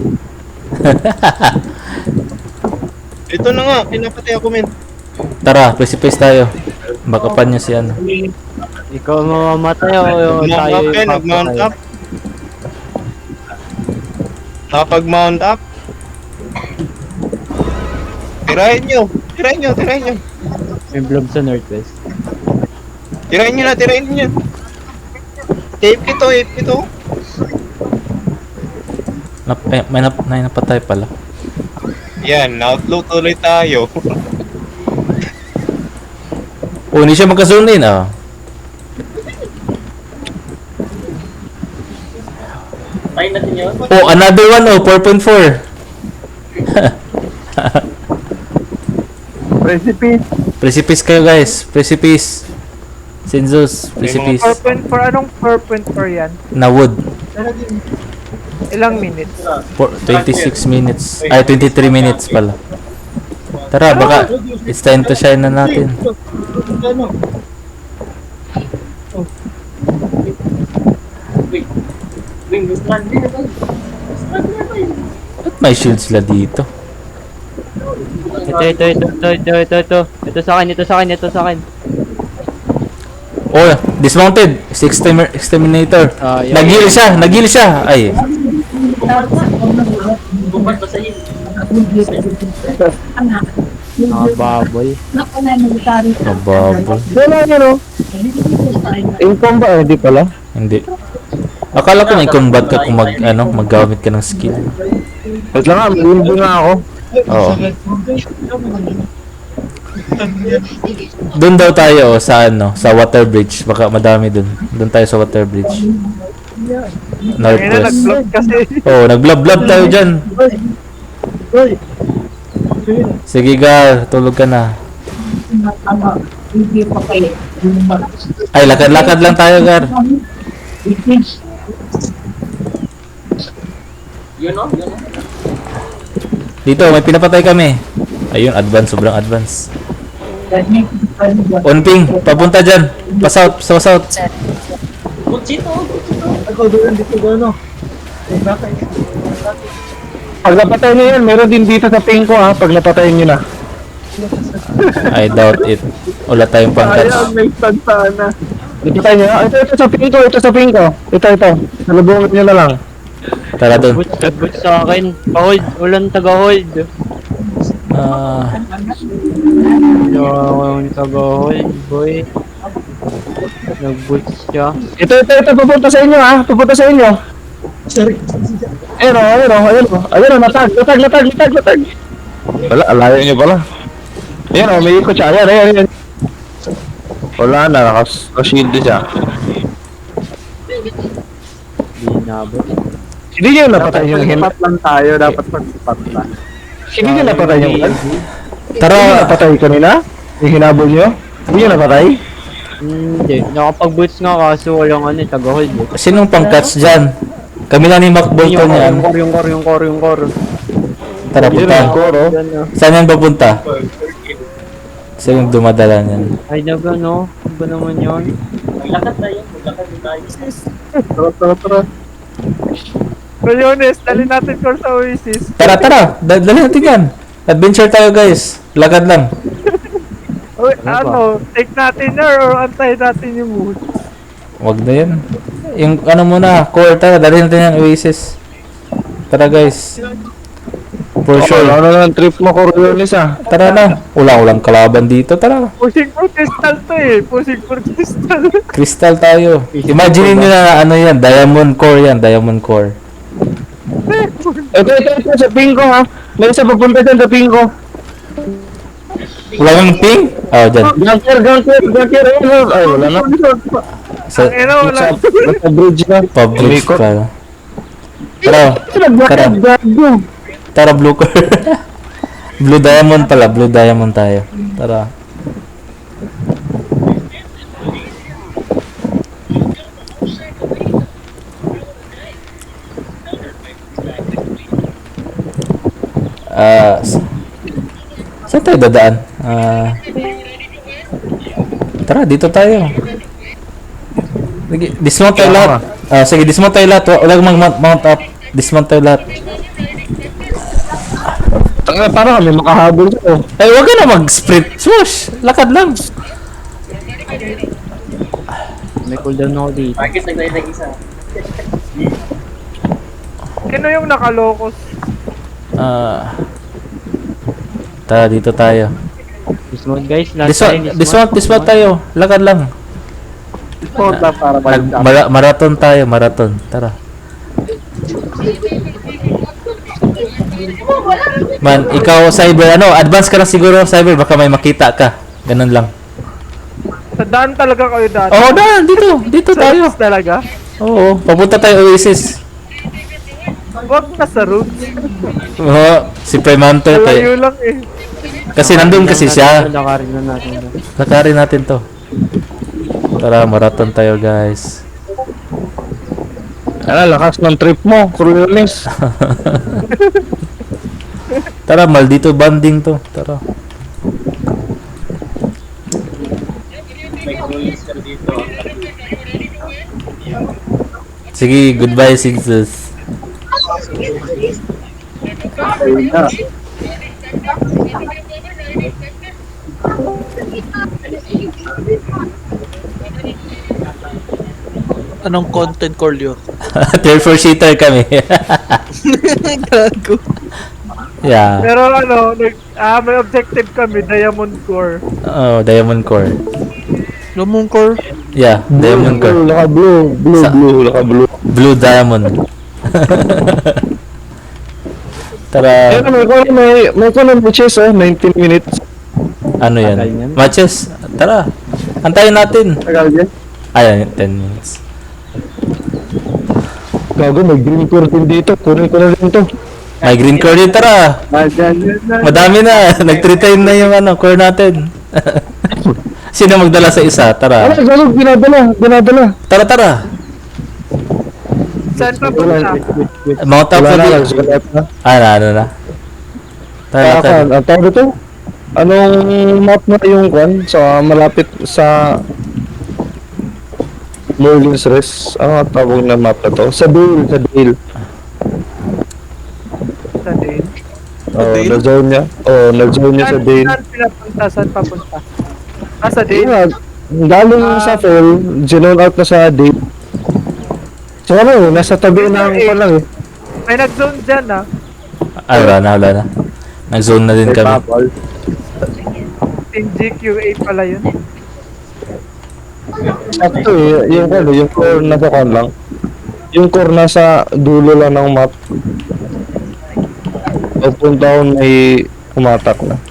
Ito na nga, pinapatay ako, men. Tara, precipice tayo. Baka pa niyo si ano. Ikaw mamamatay, oh. Tayo Nag-mount up, yung nag-mount up. Nakapag-mount up. Tirahin nyo. Tirahin nyo. Tirahin nyo. May blob sa northwest. Tirahin nyo na. Tirahin nyo. Tape ito. Tape ito. May napatay pala. Yan. Na-outload ulit tayo. Oh, hindi siya magka-zone in, ah. Tayo natin yun. Oh, another one, oh, 4.4. Precipice. Precipice kayo, guys. Precipice. Sinzus, precipice. 4.4. Anong 4.4 yan? Na wood. Ilang minutes? 26 minutes. Ay, 23 minutes pala. Tara, baka it's time to shine na natin. Ba't may shield sila dito? Ito. Ito sa akin. Oh, dismounted. Si exterminator. Nag-heal siya. Ay, Bumat pa sa iyo. Baboy. Naku na military. mababo. Wala yun, oh. Income ba? Hindi pala. Hindi. Akala ko may combat ka kung maggamit ka ng skill. Wait lang nga, malimbo nga ako. Oo. Doon daw tayo sa water bridge. Baka madami doon. Doon tayo sa water bridge. Ngayon na Northwest. nag-vlog kasi. Oh, nag-blab tayo dyan. Sige, Gar, tulog ka na. Ano, hindi pa kayo. Ay, lakad lang tayo, Gar. Yun o. Dito, may pinapatay kami. Ayun, sobrang advance. On ping, papunta dyan. Pa-south. Kutsito. Pag napatay niyo yan, meron din dito sa ping ko, ha. Pag napatay niyo na. I doubt it. Wala tayong pang-catch. May stag sana. Napatay niyo na. Ito sa ping ko. Ito. Nalubungin niyo na lang. Tara doon. Boots sa akin. Pa-hold. Walang taga-hold. Yung taga-hold, boy. Nag-boots siya. Ito. Pupunta sa inyo, ha. Pupunta sa inyo. Ayun, natag. Wala, alayo niyo pala. Ayan, may ikot siya. Ayan. Wala na, nakashield siya. Hindi nabot. Hindi niyo napatay yung Dapat lang tayo. Dapat mag-spot lang. Hindi niyo napatay yung Tara. Hindi niyo napatay kanina? Yung hinabol niyo? Hindi niyo napatay? Hindi. Nakapag-boots nga kaso walang taga-hold. Sinong pang-catch dyan? Kami lang ni Mac Bolton yan. Yung core. Tara, punta. Koro. Saan yan papunta? Saan yung dumadala niyan? Ay, ano ba naman yun? Maglakad tayo. Tara. Kuyones, dali natin core sa Oasis. Tara. Dali natin yan. Adventure tayo, guys. Lakad lang. Uy, take natin or antayin natin yung mood. Wag na yan. Yung muna, core tayo. Dali natin yan, Oasis. Tara, guys. For sure. Ano na trip mo, Coriolis, ha? Tara na. Ulang kalaban dito. Tara. Pushing for crystal to eh. Pushing for crystal. Crystal tayo. Imagine nyo na yan. Diamond core. Ito, sa ping ko, ha? May isa papunta dyan sa ping ko. Wala kang ping? Oh, dyan. Ganker, ayun. Ay, wala na. Sa Wala. Sa bridge na. public Umikot. pa. Tara, blue core. Blue diamond pala. Blue diamond tayo. Tara. Saan tayo dadaan? Tara, dito tayo. Sige, dismount tayo lahat. Sige, dismount tayo lahat. Wala kang mag-mount up. Dismount tayo lahat. Parang kami makahabol ko. Ay, wag ka na mag-sprint. Swoosh! Lakad lang. May cooldown ako dito. Marcus, nagdayag isa. Sino yung nakalokos? Tara, dito tayo. Dismount guys, last time Dismount tayo. Lakad lang. Marathon tayo, marathon. Tara. Man, ikaw Cyber, advance ka na siguro Cyber, baka may makita ka. Ganun lang. Sa daan talaga kayo dati. Oo, dito tayo. Sa talaga? Oo, papunta tayo Oasis. Huwag na sa roots. Oo, si Primanto Malayo tayo. lang eh. Kasi nandun kasi siya. Lakarin na natin. Lakarin natin to. Tara, marathon tayo guys. Lakas ng trip mo, Coriolis. Tara, maldito banding to. Tara. May kulis ka dito. Sige, goodbye Sixes. Anong content, Corleo? Tier 4 shooter kami. Gago. Yeah. Pero may objective kami, Diamond Core. Oh, Diamond Core. Lumong core. Yeah, Diamond Core. Laka blue. Blue Diamond. Tara. May chess 19 minutes. Ano Tagal yan? yan. Matches. Tara. Antayin natin. Tagal yan. Ayan, 10 minutes. Gago, may green curtain dito. Kunin ko na rin to. May green core din, tara. Madami na. Nag-3 na yung core natin. Sino magdala sa isa? Tara. Gago, binadala. Tara. Saan pa punta? Mount up Wala na, ulit. nagsulat na. Ano na. Tara. Ang tawag ito? Anong map na yung kwan? Sa malapit sa Merlin's Rest. Ano ang tawag na map na to? Sa Dale. Sa din. Oh, na-zone niya. Oh, na-zone niya sa Dale. Saan pinapunta? Saan papunta? Sa din? Galing sa fall, ginone out na sa Dale. So nasa tabi ng kwan lang eh. May nag-zone dyan ah. Wala na. Nag-zone na din kami. Team GQA pala yun. Sakto eh, yung core nasa kwan lang. Yung core nasa dulo lang ng map. Pagpunta ko may humatak na.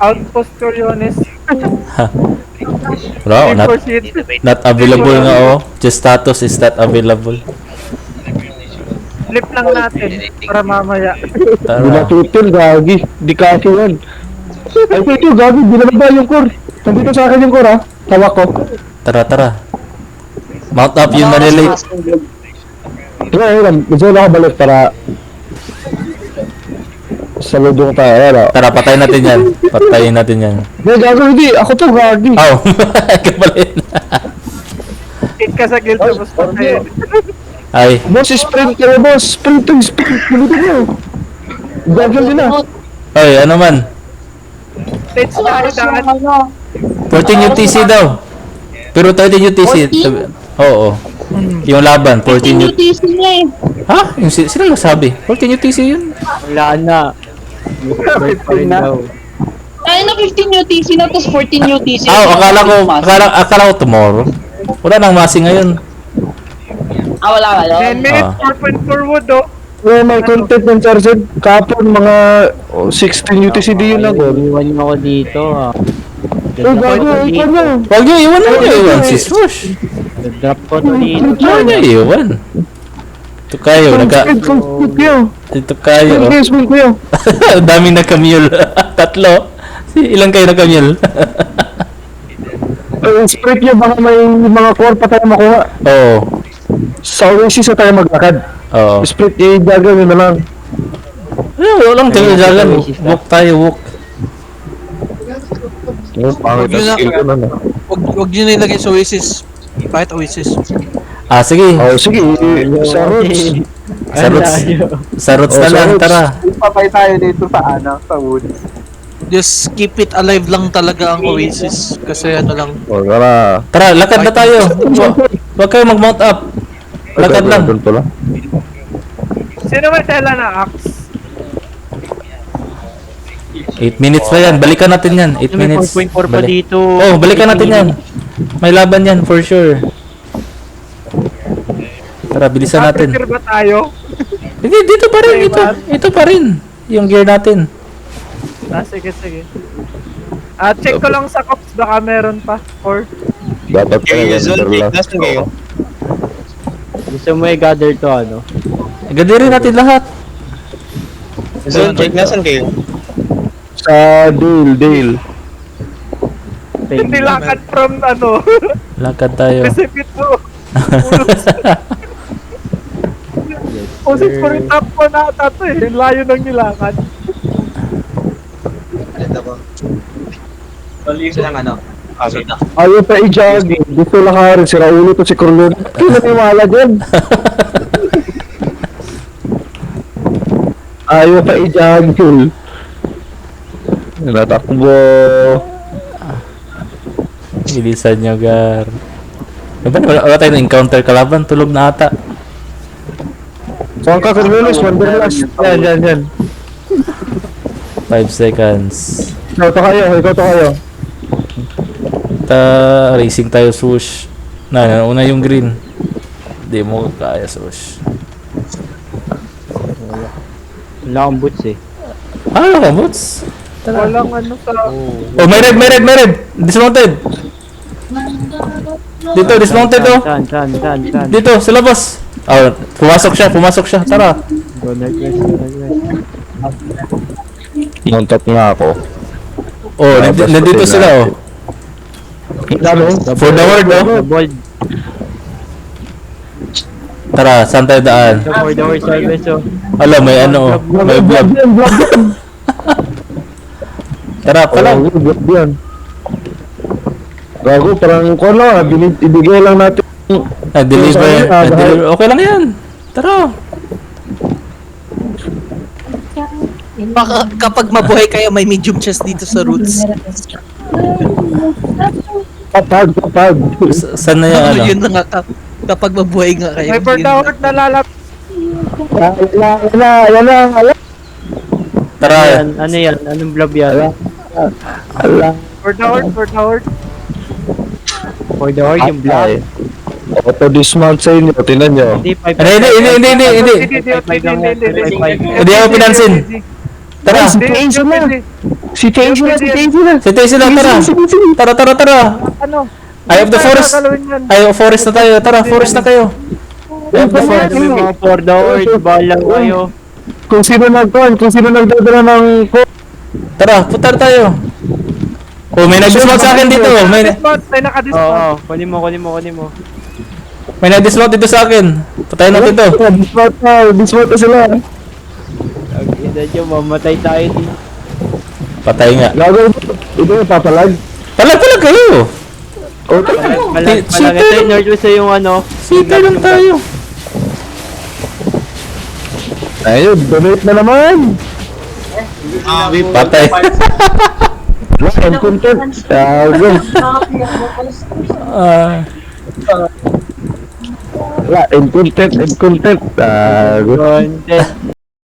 Outpost Coriolis. Wala, Team for shit. not available nga Just status is not available. Flip lang natin para mamaya. Di na Tara. tutil, gagi. Di kasi yan. Ay, ito, gagi. Di na ba yung core? Nandito sa akin yung core, ha? Tawak ko. Tara. Mount up yung nalilate. Gusto na ako balik para saludong tayo. Wala. Tara, patayin natin yan. Hindi, gago, hindi. Ako to, gagi. Aw, kapalit. Hit ka sa guild tapos patayin. Ay, Boss, sprint kayo, boss. Sprint. Pinutin nyo. Gagawin din na. ay, ano man? Stage tayo daan. 14 UTC daw. Pero 13 UTC. Oo. Yung laban, 14 UTC. Ha? Yung sino nagsabi? 14 UTC yun? Wala na. Bird pa rin daw. Ay, na 15 UTC na, tapos 14 UTC. Akala ko tomorrow. Wala nang masi ngayon. Wala kayo. 10 minutes, 4.4 wood oh. May content ng charger. Kapon, mga 16 UTCD yun ako. Iwan niyo ako dito ah. Oh, gago, ikaw na. Huwag nyo iwan si Swoosh. Drop ko to dito. Huwag nyo iwan. Ito kayo, Sprint kayo. Ito kayo. Sprint kayo. Daming nagkamule. Tatlo. Ilang kayo nagkamule? Sprint nyo, baka may mga core pa tayo makuha. Oo. Sa Oasis na tayo maglakad. Oo. Split yung gagawin na lang. Walang tayo jagan. Walk tayo, walk. Pangit na skill ko na na. Huwag nyo nilagay sa Oasis. Bakit Oasis? Sige. Oh, sige. Sa roots. Sa roots na lang, tara. Patay tayo dito sa wood. Just keep it alive lang talaga ang Oasis. Kasi ano lang. O, tara. Tara, lakad na tayo. Huwag kayo mag-mount up. Lakad lang. Doon pala. Sino may tela na axe? 8 minutes pa yan. Balikan natin yan. 8 May minutes. 4.4 pa Balik. dito. Oh, balikan natin yan. May laban yan for sure. Tara, bilisan natin. Prepare ba tayo? Hindi, dito pa rin. Ito pa rin. Yung gear natin. Sige. Check ko lang sa cops, baka meron pa. Or, Dapat Kayo, pala Zon, Wonderlust. nasan kayo? Gusto mo i-gather to ano? Gadirin natin lahat. Zon, check, nasan kayo? Sa Dale. hindi lakad from ano, Lakad tayo. Pacific to. Usit ko rin top ko na ata to eh. Yung layo ng nilakad. Ayaw pa i-jogging. Gusto lang ka rin. Sira ulo to si Corleone. Kailan yung wala dyan? Ayaw pa i-jogging. Natakbo. Bilisan nyo, Gar. Wala tayo na encounter kalaban. Tulog na ata. Saan ka, Corleone? Wonderlust. Yan. 5 seconds. Ikaw to kayo. Racing tayo, swoosh. Una yung green. Hindi mo kaya, swoosh. Wala akong boots eh. Wala ka, boots. Walang ano sa... Oh, may red! Dismounted! Dito, dismounted oh! Saan? Dito, sa labas! Oh, pumasok siya. Tara! Go northwest. Nontot nga ako. Oh, nandito sila oh. For the word oh. Bold. Tara, saan tayo daan? For the word service oh. Hala, may ano oh. May vlog. Tara, pala. Vlog yan. Gago, parang ko na. Ibigay lang natin. Deliver. Okay lang yan. Tara. Baka kapag mabuhay kayo, may medium chest dito sa roots. Kapag. Saan na yan ano? Yun na nga, kapag mabuhay nga kayo. May bird horde na lalap. Yan na. Tara. Ano yan? Anong blob yan? For the horde. For the horde yung blob. Auto-dismount sa inyo. Tinan nyo. Hindi, 5. Hindi. Hindi ako pinansin. Tara. Si Taser na. Tara. Ano? Eye of the forest. Eye of forest na tayo. Tara, forest na kayo. Eye of the forest. May mga for the horde. Balang kayo. Kung sino nagdadala ng Tara, putar tayo. Oh, may nag-dismount sa akin dito. May naka-dismount. Oo, kunin mo. May nag-dismount dito sa akin. Patayin natin to. Dismount na sila. Ina nyo, mamatay tayo dito. Patay nga. Gago, ito yung papalag. Palag kayo. Malang ito, northwest yung ano. Sita lang tayo. Ayun, donate na naman. Patay. And content. Gago. Ah. And content. Gago. Content.